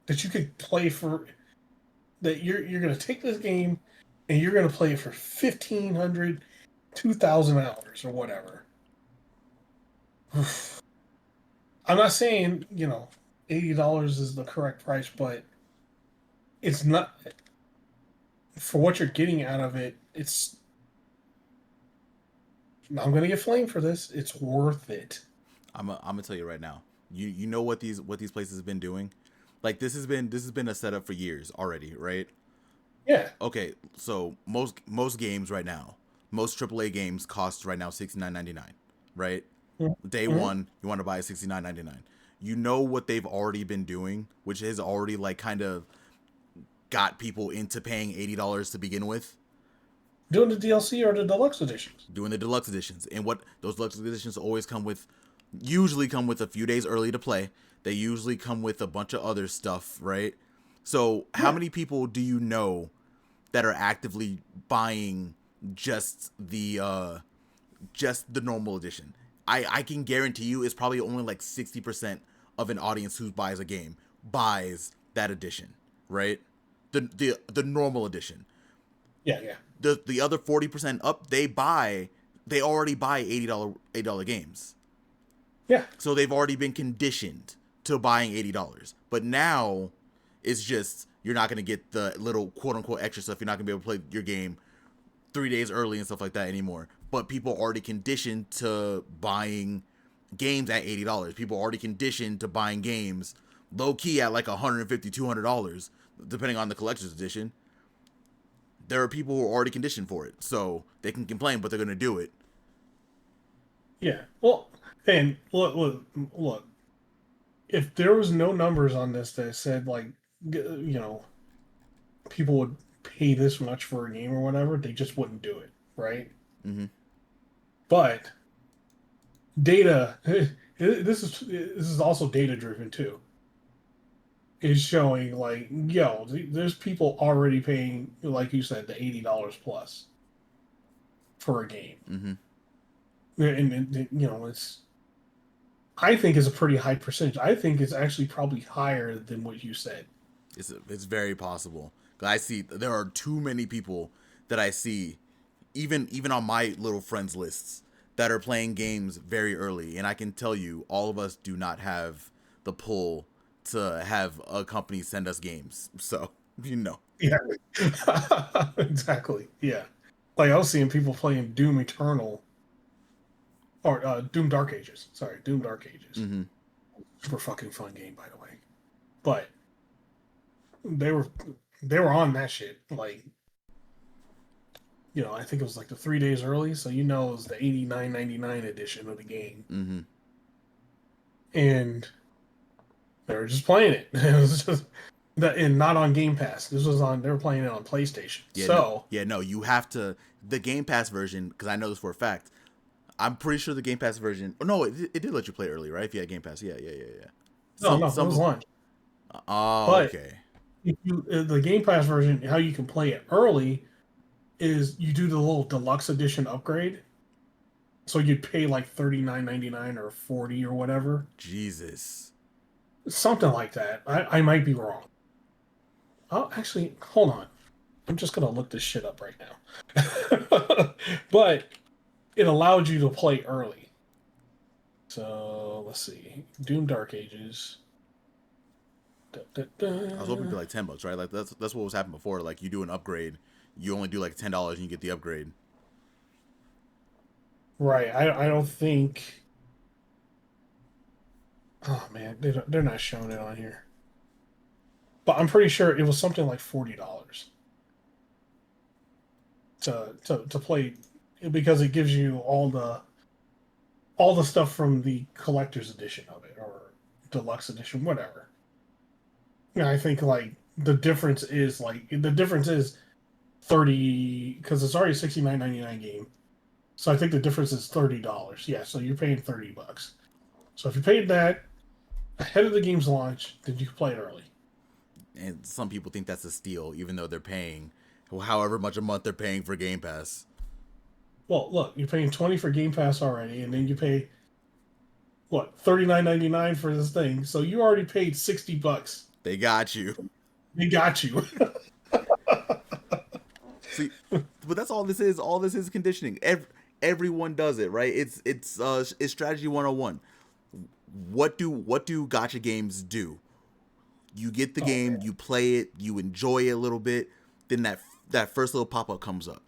that you could play for that you're gonna take this game and you're gonna play it for 1,500, 2,000 hours or whatever. I'm not saying, $80 is the correct price, but it's not for what you're getting out of it. I'm gonna get flamed for this. It's worth it.
I'm gonna tell you right now. You know what these places have been doing? Like this has been a setup for years already, right?
Yeah.
Okay, so most games right now, most AAA games cost right now $69.99, right? Day
Mm-hmm.
one, you want to buy $69.99. You know what they've already been doing, which has already like kind of got people into paying $80 to begin with,
Doing the DLC or the deluxe editions.
doing the deluxe editions. And what those deluxe editions always usually come with a few days early to play. They usually come with a bunch of other stuff, right? So how
Yeah.
many people do you know that are actively buying just the normal edition? I can guarantee you it's probably only like 60% of an audience who buys a game buys that edition, right? The normal edition.
Yeah, yeah.
The other 40% up, they already buy $80 games.
Yeah.
So they've already been conditioned to buying $80. But now it's just you're not gonna get the little quote unquote extra stuff. You're not gonna be able to play your game 3 days early and stuff like that anymore. But people are already conditioned to buying games at $80. People are already conditioned to buying games low key at like $150, $200, depending on the collector's edition. There are people who are already conditioned for it, so they can complain, but they're gonna do it.
Yeah. Well, and look. If there was no numbers on this that said like, people would pay this much for a game or whatever, they just wouldn't do it, right?
Mm-hmm.
But data, this is also data driven too. Is showing like, there's people already paying, like you said, the $80 plus for a game,
Mm-hmm.
and it's I think is a pretty high percentage. I think it's actually probably higher than what you said.
It's very possible. I see there are too many people that I see, even on my little friends lists, that are playing games very early, and I can tell you, all of us do not have the pull to have a company send us games. So you know.
Yeah, exactly. Yeah, like I was seeing people playing Doom Eternal or Doom Dark Ages. Sorry, Doom Dark Ages.
Mm-hmm.
Super fucking fun game, by the way. But they were they were on that shit. Like, I think it was like the 3 days early, so it was the 89.99 edition of the game.
Mm-hmm.
And They were just playing it. It was just that, and not on Game Pass. This was on. They were playing it on PlayStation.
Yeah, no,
So
yeah, no. You have to the Game Pass version because I know this for a fact. I'm pretty sure the Game Pass version. Oh no, it did let you play early, right? If you had Game Pass, yeah, yeah, yeah, yeah.
no,
Some
no, it was
some.
launch.
Oh,
But
okay.
if you the Game Pass version, how you can play it early is you do the little deluxe edition upgrade. So you'd pay like 39.99 or 40 or whatever,
Jesus.
something like that. I might be wrong. Oh, actually, hold on. I'm just gonna look this shit up right now. But it allowed you to play early. So let's see. Doom Dark Ages. Da, da,
I was hoping it'd be
da.
like $10, right? Like that's what was happening before. Like you do an upgrade, you only do like $10 and you get the upgrade.
Right. I don't think. Oh man, they're not showing it on here. But I'm pretty sure it was something like $40 to play because it gives you all the stuff from the collector's edition of it or deluxe edition, whatever. Yeah, I think like the difference is 30 because it's already 69.99 game. So I think the difference is $30. Yeah, so you're paying $30. So if you paid that ahead of the game's launch, then you can play it early.
And some people think that's a steal, even though they're paying however much a month they're paying for Game Pass.
Well, look, you're paying 20 for Game Pass already, and then you pay what 39.99 for this thing. So you already paid $60.
They got you.
They got you.
See, but that's all this is. All this is conditioning. Everyone does it, right? It's strategy 101. What do gotcha games do? You get the
Oh
game,
man,
you play it, you enjoy it a little bit, then that first little pop up comes up.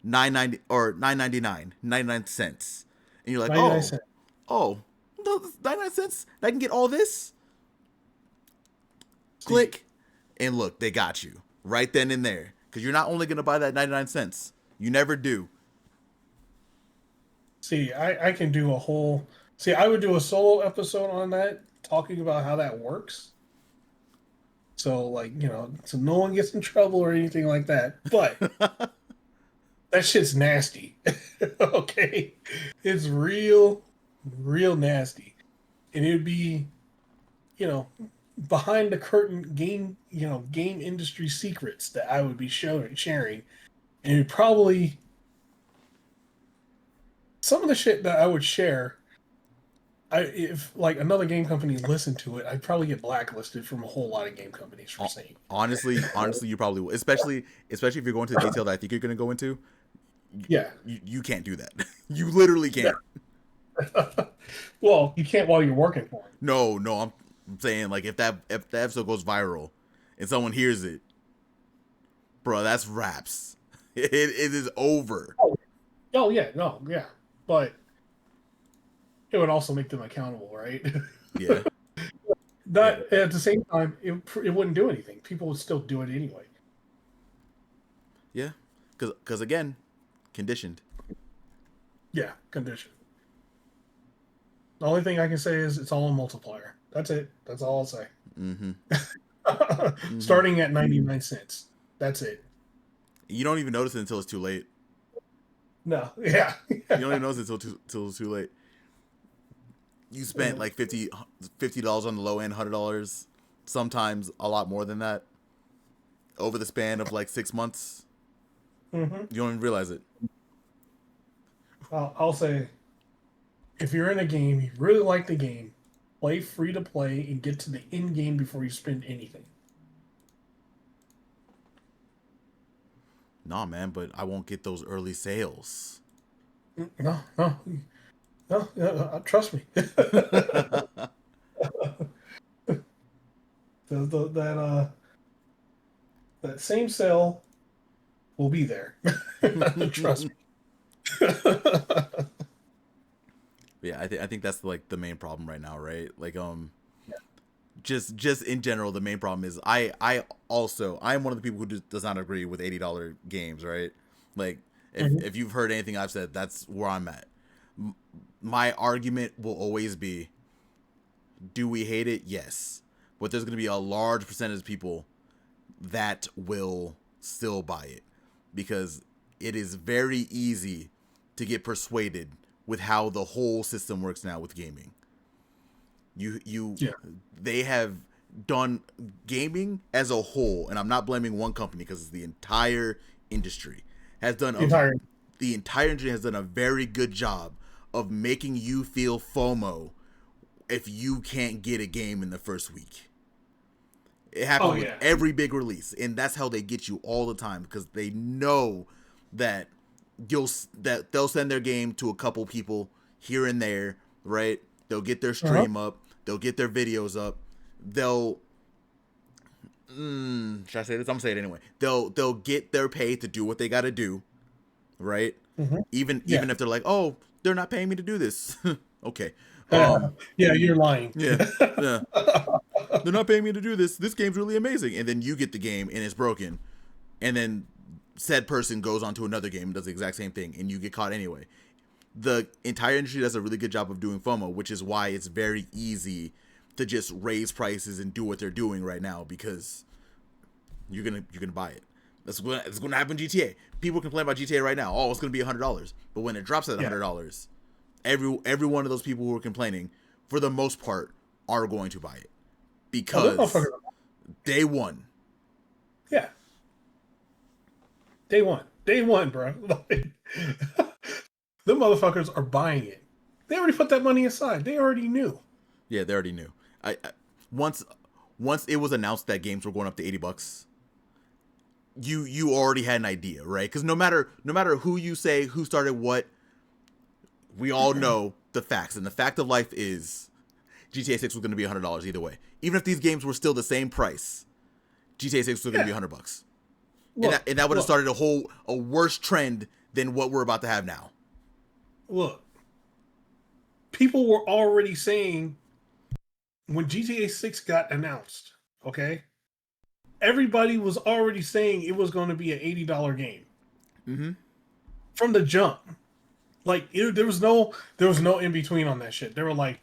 9.90 or 9.99, 99 cents. And you're like,
99
"Oh,
cents.
oh, no, 99 cents. I can get all this?"
See,
Click, and look, they got you right then and there. Because you're not only going to buy that 99 cents, you never do.
see, I can do a whole. See, I would do a solo episode on that, talking about how that works. So, like, so no one gets in trouble or anything like that. But that shit's nasty. Okay, it's real nasty, and it'd be, you know, behind the curtain game industry secrets that I would be sharing, and it'd probably some of the shit that I would share. If like another game company listened to it, I'd probably get blacklisted from a whole lot of game companies for saying.
Honestly, you probably will. Especially if you're going to the detail that I think you're going to go into.
Yeah.
You can't do that. You literally
Yeah.
can't.
Well, you can't while you're working for them.
No, no. I'm saying like if that episode goes viral and someone hears it, bro, that's raps. It is over.
Oh, oh yeah, no, yeah, but it would also make them accountable, right?
Yeah, yeah,
Not at the same time, it wouldn't do anything. People would still do it anyway.
yeah. Because again, conditioned.
Yeah, condition. The only thing I can say is it's all a multiplier. That's it. That's all I'll say.
Mm-hmm. Mm-hmm.
Starting at 99 cents. That's it.
You don't even notice it until it's too late.
No, yeah.
You don't even notice it till it's too late. You spent like $50 on the low end, $100, sometimes a lot more than that over the span of like 6 months.
Hmm.
You don't even realize it.
I'll say if you're in a game, you really like the game, play free to play and get to the end game before you spend anything.
Nah, man, but I won't get those early sales.
No, no, no. Trust me. That that same cell will be there. Trust me.
Yeah, I think that's like the main problem right now, right? Like just in general, the main problem is I'm one of the people who does not agree with $80 games, right? Like
Mhm.
if you've heard anything I've said, that's where I'm at. My argument will always be, do we hate it? Yes. but there's going to be a large percentage of people that will still buy it because it is very easy to get persuaded with how the whole system works now with gaming.
Yeah.
They have done gaming as a whole, and I'm not blaming one company because it's the entire industry has done
Entire.
the entire industry has done a very good job of making you feel FOMO if you can't get a game in the first week. It happens with
Yeah.
every big release, and that's how they get you all the time because they know that they'll send their game to a couple people here and there, right? They'll get their stream up, they'll get their videos up, they'll should I say this? I'm gonna say it anyway. They'll get their pay to do what they got to do, right?
Mm-hmm.
Even
Yeah.
if they're like, oh, they're not paying me to do this. Okay.
Yeah, you're lying.
Yeah. Yeah. They're not paying me to do this. This game's really amazing. And then you get the game and it's broken. And then said person goes on to another game and does the exact same thing and you get caught anyway. The entire industry does a really good job of doing FOMO, which is why it's very easy to just raise prices and do what they're doing right now because you're gonna buy it. That's gonna happen in GTA. People complain about GTA right now. Oh, it's gonna be $100. But when it drops at $100, every one of those people who are complaining, for the most part, are going to buy it. Because day one.
Yeah. Day one, bro. The motherfuckers are buying it. They already put that money aside. They already knew.
Yeah, they already knew. I once it was announced that games were going up to $80, you already had an idea, right? Because no matter who you say who started what, we all know the facts, and the fact of life is GTA 6 was going to be $100 either way. Even if these games were still the same price, GTA 6 was going to be $100. And that would have started a worse trend than what we're about to have now.
Look, people were already saying when GTA 6 got announced, okay? Everybody was already saying it was going to be an $80 game.
Mm-hmm.
From the jump. Like, there was no in between on that shit. They were like,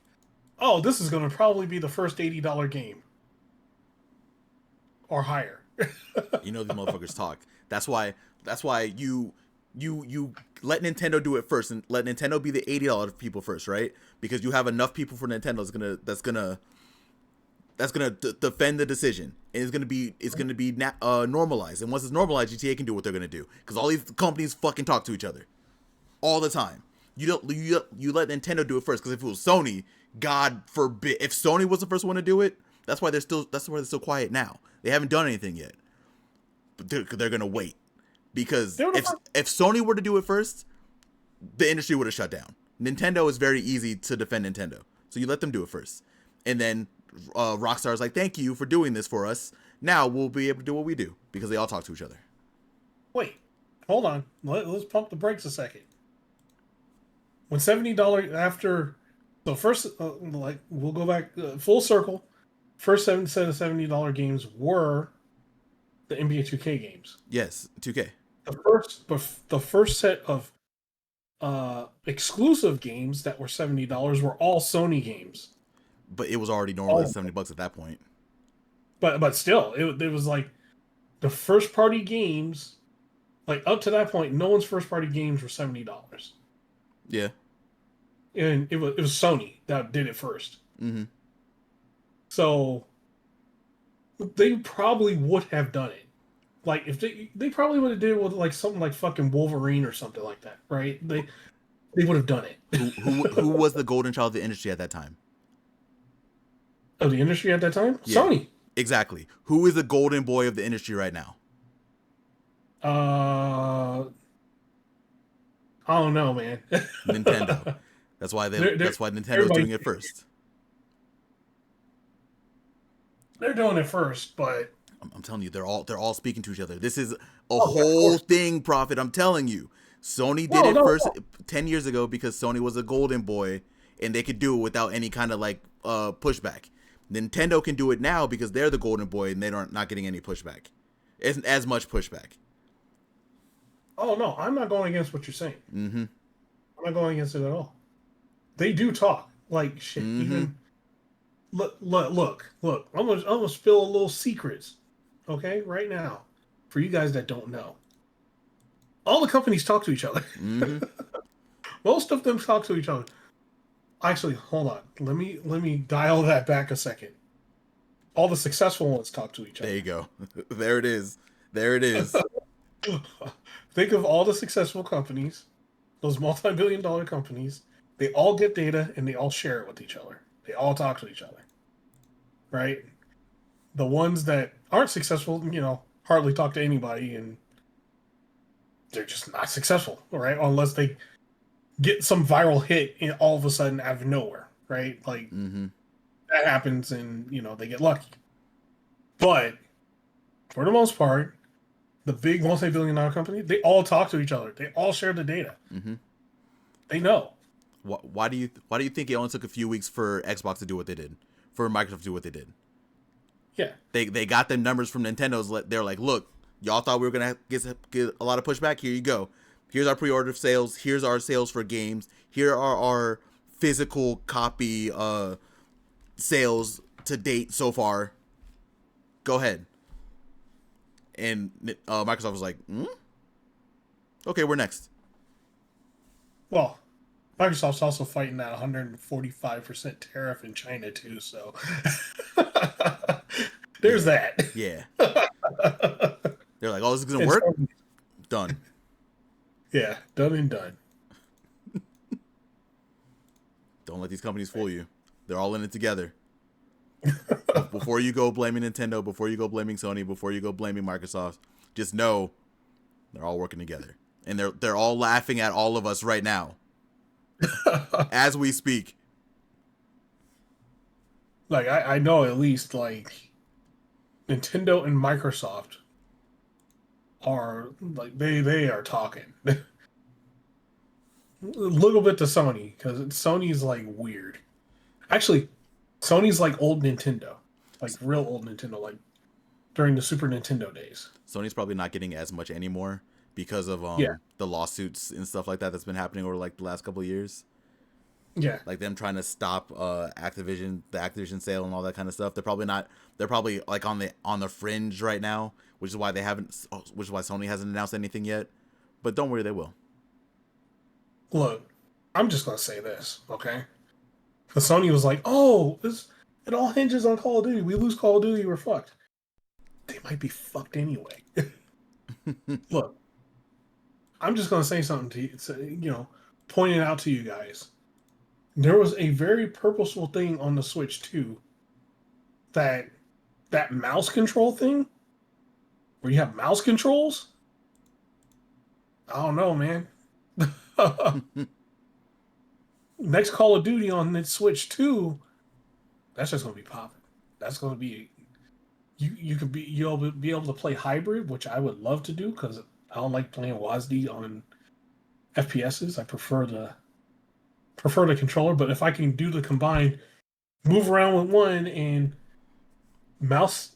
oh, this is going to probably be the first $80 game. Or higher.
You know these motherfuckers talk. That's why you let Nintendo do it first and let Nintendo be the $80 people first, right? Because you have enough people for Nintendo that's gonna defend the decision, and it's gonna be normalized. And once it's normalized, GTA can do what they're gonna do because all these companies fucking talk to each other all the time. You let Nintendo do it first because if it was Sony, God forbid, if Sony was the first one to do it, that's why they're still quiet now. They haven't done anything yet, but they're gonna wait because if Sony were to do it first, the industry would have shut down. Nintendo is very easy to defend Nintendo, so you let them do it first, and then Rockstar is like, "Thank you for doing this for us. Now we'll be able to do what we do because they all talk to each other."
Wait, hold on. Let's pump the brakes a second. When $70 after, so first, like we'll go back full circle. First set of $70 games were the NBA 2K games.
Yes, 2K.
The first set of exclusive games that were $70 were all Sony games.
But it was already normally $70 at that point.
But still, it was like the first party games, like up to that point, no one's first party games were $70.
Yeah.
And it was Sony that did it first.
Mm-hmm.
So they probably would have done it. Like if they probably would have did it with like something like fucking Wolverine or something like that, right? They would have done it.
Who was the golden child of the industry at that time?
Of the industry at that time?
Yeah,
Sony.
Exactly. Who is the golden boy of the industry right now?
I don't know, man.
Nintendo. That's why Nintendo's doing it first.
They're doing it first, but
I'm telling you, they're all speaking to each other. This is a whole thing, Profit. I'm telling you. Sony did it first 10 years ago because Sony was a golden boy and they could do it without any kind of like pushback. Nintendo can do it now because they're the golden boy and they're not getting any pushback. Isn't as much pushback.
Oh no, I'm not going against what you're saying.
Mm-hmm.
I'm not going against it at all. They do talk like shit.
Mm-hmm.
look. I'm gonna spill a little secrets, okay, right now, for you guys that don't know. All the companies talk to each other.
Mm-hmm.
Most of them talk to each other. Actually, hold on. Let me dial that back a second. All the successful ones talk to each
There
other.
you go. There it is. There it is.
Think of all the successful companies, those multi-billion-dollar companies. They all get data and they all share it with each other. They all talk to each other, right? The ones that aren't successful, hardly talk to anybody, and they're just not successful, right? Unless they get some viral hit in all of a sudden out of nowhere, right? Like
Mm-hmm.
that happens, and they get lucky. But for the most part, the big multi-billion-dollar companies, they all talk to each other. They all share the data.
Mm-hmm.
They know.
Why do you think it only took a few weeks for Xbox to do what they did, for Microsoft to do what they did?
Yeah.
They got them numbers from Nintendo's. They're like, look, y'all thought we were gonna get a lot of pushback. Here you go. Here's our pre-order sales. Here's our sales for games. Here are our physical copy sales to date so far. Go ahead. And Microsoft was like, okay, we're next.
Well, Microsoft's also fighting that 145% tariff in China too, so there's
Yeah,
that.
yeah. They're like, oh, this is gonna
And
work.
so,
Done.
yeah, done and done.
Don't let these companies fool you. They're all in it together. Before you go blaming Nintendo, before you go blaming Sony, before you go blaming Microsoft, just know they're all working together, and they're all laughing at all of us right now as we speak.
Like I know at least like Nintendo and Microsoft are like they are talking a little bit to Sony because Sony's like weird. Actually, Sony's like old Nintendo, like real old Nintendo, like during the Super Nintendo days.
Sony's probably not getting as much anymore because of
Yeah,
the lawsuits and stuff like that that's been happening over like the last couple of years.
yeah.
Like them trying to stop Activision, the Activision sale and all that kind of stuff. They're probably not. They're probably like on the fringe right now, which is why they haven't. Which is why Sony hasn't announced anything yet. But don't worry, they will.
Look, I'm just gonna say this, okay? Because Sony was like, "Oh, it all hinges on Call of Duty. We lose Call of Duty, we're fucked." They might be fucked anyway. Look, I'm just gonna say something to you, pointing out to you guys. There was a very purposeful thing on the Switch too. That mouse control thing, where you have mouse controls. I don't know, man. Next Call of Duty on the Switch 2, that's just gonna be popping. That's gonna be you'll be able to play hybrid, which I would love to do because I don't like playing WASD on FPSs. I prefer the controller, but if I can do the combined move around with one and mouse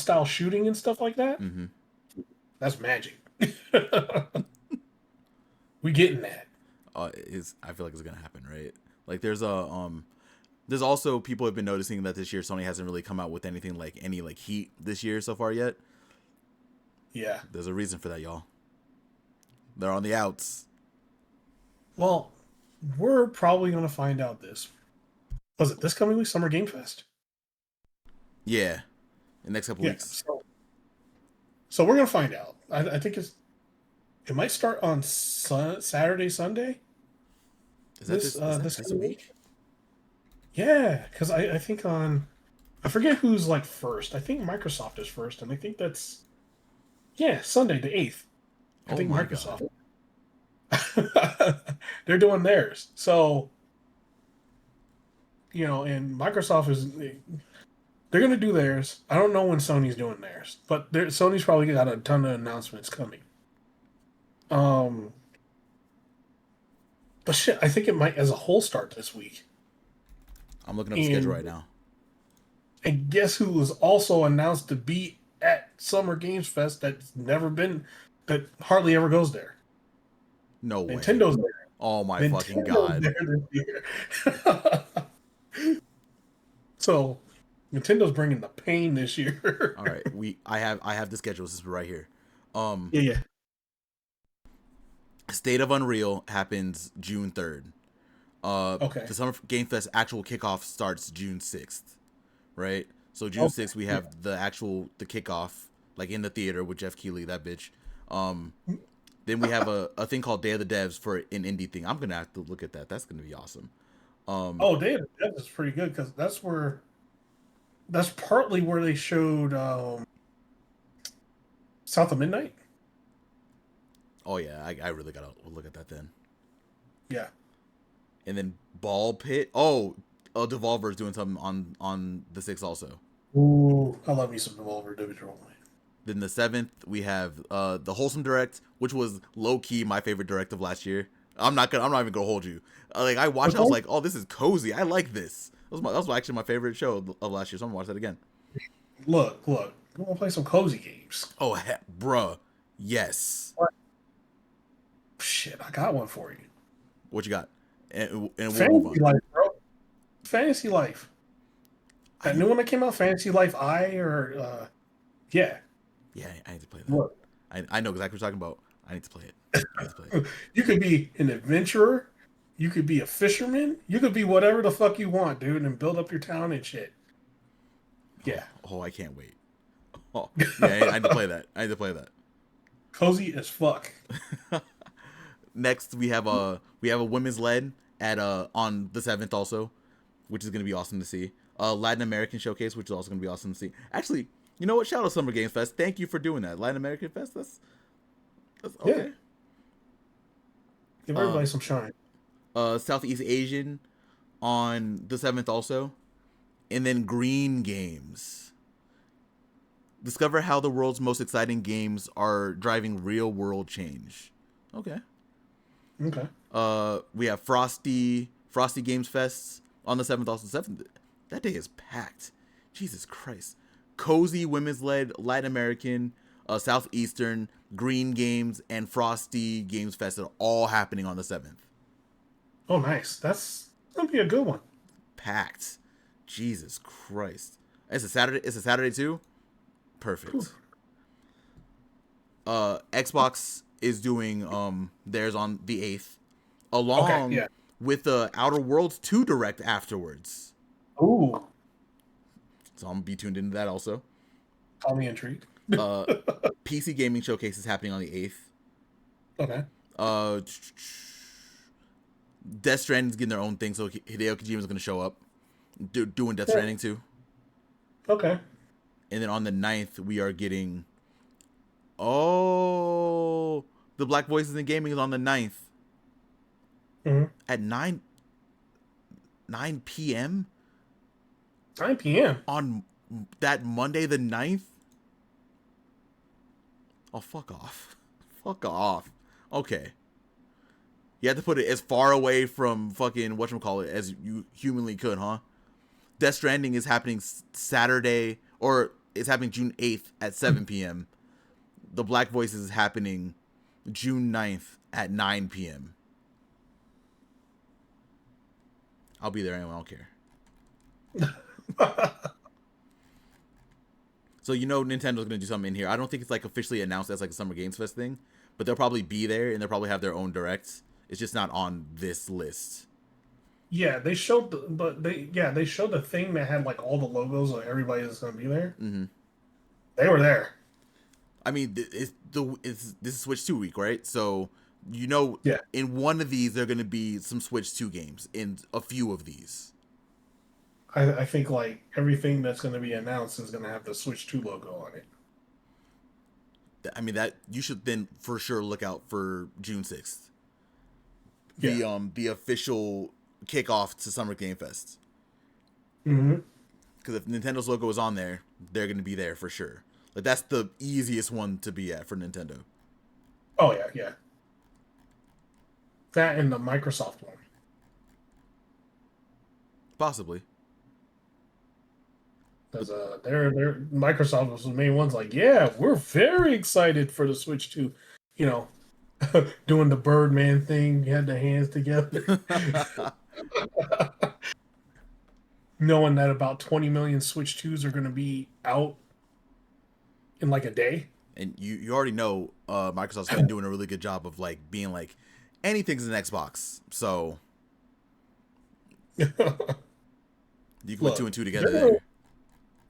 style shooting and stuff like that,
Mm-hmm.
that's magic. We getting that.
I feel like it's gonna happen, right? Like there's also people have been noticing that this year Sony hasn't really come out with anything like any like heat this year so far yet.
Yeah.
There's a reason for that, y'all. They're on the outs.
Well, we're probably gonna find out this. Was it this coming week, Summer Game Fest?
Yeah, in the next couple
Yeah.
weeks.
So we're gonna find out. I think it might start on Saturday, Sunday.
Is that this? Is that
This
this
coming
week?
week. Yeah, because I think I forget who's like first. I think Microsoft is first, and I think that's Sunday the 8th. I
Oh
think
my god.
Microsoft. They're doing theirs. So, and Microsoft they're gonna do theirs. I don't know when Sony's doing theirs, but Sony's probably got a ton of announcements coming. Um, but shit, I think it might as a whole start this week.
I'm looking up the schedule right
And
now.
and guess who was also announced to be at Summer Games Fest that hardly ever goes there?
No way.
Nintendo's there.
Oh my fucking
Nintendo's
god.
there this year. So Nintendo's bringing the pain this year.
All right, I have the schedule. This is right here. Um,
Yeah, yeah.
State of Unreal happens June 3rd.
Okay.
The Summer Game Fest actual kickoff starts June 6th, right? So June
Okay.
6th we
Yeah.
have the kickoff like in the theater with Jeff Keighley, that bitch. Um, then we have a thing called Day of the Devs for an indie thing. I'm gonna have to look at that. That's gonna be awesome. Um,
Oh, Day of the Dead is pretty good because that's partly where they showed South of Midnight.
oh yeah, I really gotta look at that then.
Yeah.
And then Ball Pit. Oh, Devolver's doing something on the 6th also.
Ooh, I love me some Devolver Digital.
Then the 7th we have the Wholesome Direct, which was low key my favorite direct of last year. I'm not even gonna hold you. Like I watched, it, I was
Okay.
like, oh, this is cozy. I like this. That was actually my favorite show of last year. So I'm gonna watch that again.
Look. I'm gonna play some cozy games.
Oh, bruh, yes.
What? Shit, I got one for you.
What you got? And we'll move
Fantasy
on.
Life, bro. Fantasy Life.
I
That
need,
new one that came out, Fantasy Life I or yeah.
yeah, I need to play that.
Look,
I know exactly what you're talking about. I need to play it. I need to play it.
you could be an adventurer, you could be a fisherman, you could be whatever the fuck you want, dude, and build up your town and shit.
Oh,
Yeah.
oh, I can't wait. Oh, yeah, I need to play that. I need to play that.
Cozy as fuck.
Next, we have a women's led at on the 7th also, which is gonna be awesome to see. Latin American showcase, which is also gonna be awesome to see. Actually, you know what? Shout out Summer Games Fest. Thank you for doing that. Latin American Fest. That's
Yeah.
okay.
Give everybody
Um,
some shine.
Southeast Asian on the 7th also, and then Green Games. Discover how the world's most exciting games are driving real world change. Okay.
Okay.
We have Frosty Games Fests on the 7th. Also, 7th. That day is packed. Jesus Christ. Cozy women's led Latin American, Southeastern, Green Games, and Frosty Games Fest are all happening on the 7th.
Oh nice. That's gonna be a good one.
Packed. Jesus Christ. It's a Saturday. It's a Saturday too.
Whew.
Perfect. Xbox is doing theirs on the 8th,
Okay,
along
yeah.
with the Outer Worlds 2 direct afterwards.
Ooh.
So I'm gonna be tuned into that also.
Call me intrigued.
Uh, PC gaming showcase is happening on the 8th.
Okay.
Uh, Death Stranding's getting their own thing, so Hideo Kojima's gonna show up doing Death
Yeah.
Stranding too.
Okay.
And then on the 9th, we are getting oh, the Black Voices in Gaming is on the 9th
Mm-hmm.
at 9 p.m.
9 p.m.
on that Monday the 9th. Oh, fuck off. Fuck off. Okay. You had to put it as far away from fucking whatchamacallit as you humanly could, huh? Death Stranding is happening Saturday, or it's happening June 8th at 7 p.m. The Black Voices is happening June 9th at 9 p.m. I'll be there anyway, I don't care. So you know Nintendo's gonna do something in here. I don't think it's like officially announced as like a Summer Games Fest thing, but they'll probably be there and they'll probably have their own directs. It's just not on this list.
Yeah, they showed they showed the thing that had like all the logos of everybody that's gonna be there.
Mm-hmm.
They were there.
I mean, this is Switch 2 week, right? So you know,
Yeah.
in one of these, there are gonna be some Switch 2 games in a few of these.
I think like everything that's gonna be announced is gonna have the Switch 2 logo on it.
I mean, that you should then for sure look out for June 6th,
Yeah.
the official kickoff to Summer Game Fest.
Mm-hmm.
Because if Nintendo's logo is on there, they're gonna be there for sure. Like that's the easiest one to be at for Nintendo.
Oh yeah, yeah. That and the Microsoft one.
Possibly.
Because their Microsoft was the main ones like, yeah, we're very excited for the Switch 2. You know, doing the Birdman thing, you had the hands together. knowing that about 20 million Switch 2s are going to be out in like a day.
And you already know Microsoft's been doing a really good job of like being like anything's an Xbox, so you can put two
Look,
and two together there.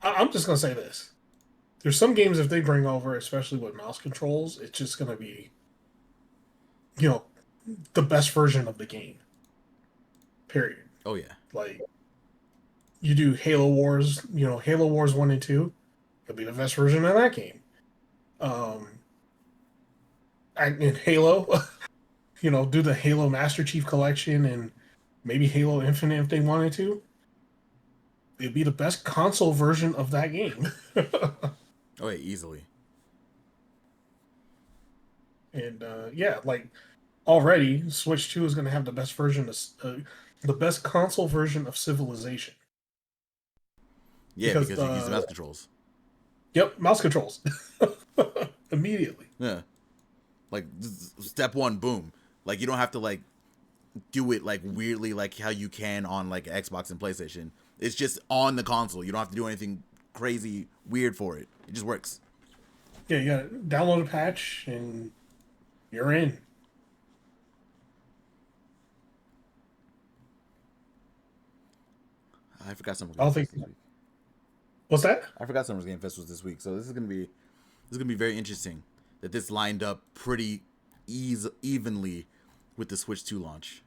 I'm just going to say this. There's some games if they bring over, especially with mouse controls, it's just going to be, you know, the best version of the game. Period.
Oh yeah,
Like you do Halo Wars, Halo Wars 1 and 2, it'll be the best version of that game. Um in Halo, do the Halo Master Chief Collection and maybe Halo Infinite if they wanted to. It'd be the best console version of that game.
oh yeah, easily.
And yeah, like already Switch 2 is going to have the best version of the best console version of Civilization
Yeah,
because
because you can use the mouse controls.
yep, mouse controls immediately.
Yeah, like step one, boom. Like you don't have to like do it like weirdly like how you can on like Xbox and PlayStation. It's just on the console. You don't have to do anything crazy weird for it. It just works.
Yeah, you got to download a patch and you're in.
I forgot Summer
I
Game
don't
Fest
think.
this week.
What's that?
I forgot Summer Game Fest was this week, so this is gonna be very interesting. That this lined up pretty evenly with the Switch 2 launch.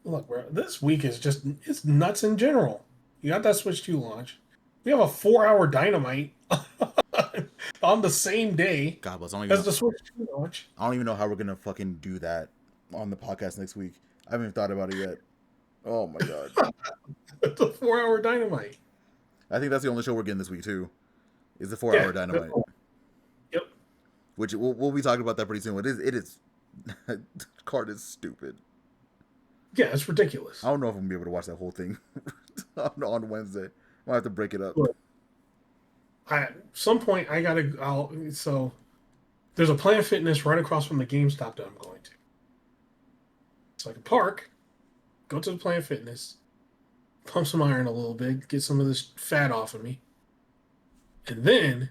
Look, bro, this week is just it's nuts in general. You got that Switch 2 launch. We have a 4-hour dynamite on the same day
God bless. I don't even
as
know.
the Switch 2 launch.
I don't even know how we're gonna fucking do that on the podcast next week. I haven't even thought about it yet. Oh my god.
It's a 4-hour dynamite.
I think that's the only show we're getting this week too. Is the 4 hour
Yeah.
dynamite,
Yep.
which we'll be talking about that pretty soon. It is card is stupid.
Yeah, it's ridiculous.
I don't know if I'm gonna be able to watch that whole thing on Wednesday. I'll have to break it up.
Look, at some point I gotta. So there's a Planet Fitness right across from the GameStop that I'm going to. So I can park, go to the Planet Fitness, pump some iron a little bit, get some of this fat off of me, and then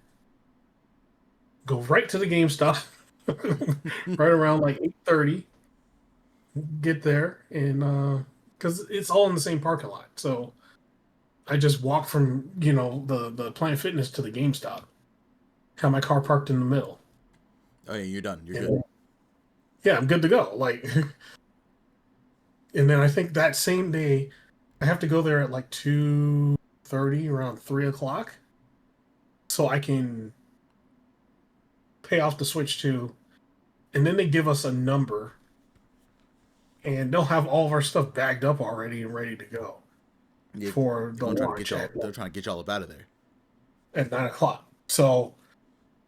go right to the GameStop right around like 8:30. Get there and because it's all in the same parking lot, so I just walk from the Planet Fitness to the GameStop. Have my car parked in the middle.
Oh yeah, you're done. You're good.
And, yeah, I'm good to go. Like, and then I think that same day I have to go there at like 2:30, around 3 o'clock, so I can pay off the Switch 2, and then they give us a number, and they'll have all of our stuff bagged up already and ready to go
Yeah,
for the
they're trying to get
launch
y'all. They're trying to get y'all up out of there.
at 9 o'clock. So,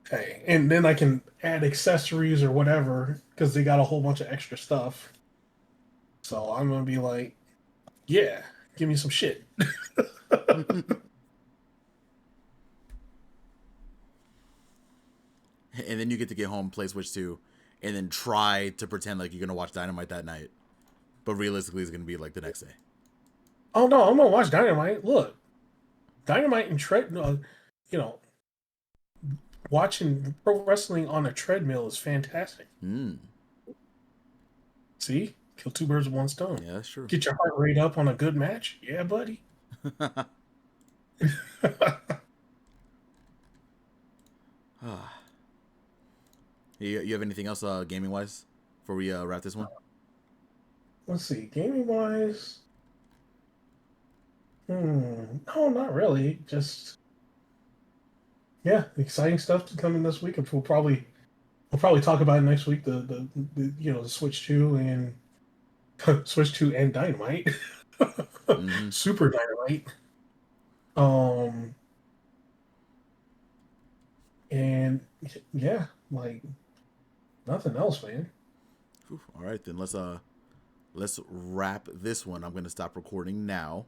hey, and then I can add accessories or whatever because they got a whole bunch of extra stuff. So I'm gonna be like, yeah, give me some shit.
And then you get to get home, play Switch 2, and then try to pretend like you're gonna watch Dynamite that night. But realistically, it's gonna be like the next day.
Oh no, I'm gonna watch Dynamite. Look, Dynamite and you know, watching pro wrestling on a treadmill is fantastic.
Hmm.
See, kill two birds with one stone.
Yeah, that's true.
Get your heart rate up on a good match. Yeah, buddy.
You have anything else gaming wise before we wrap this one?
Let's see, gaming wise. No, not really. Just yeah, exciting stuff to come in this week, and we'll probably talk about it next week. The Switch 2 and Switch 2 and Dynamite,
Mm-hmm.
Super Dynamite. Um, and yeah, like nothing else, man.
All right, then let's wrap this one. I'm gonna stop recording now.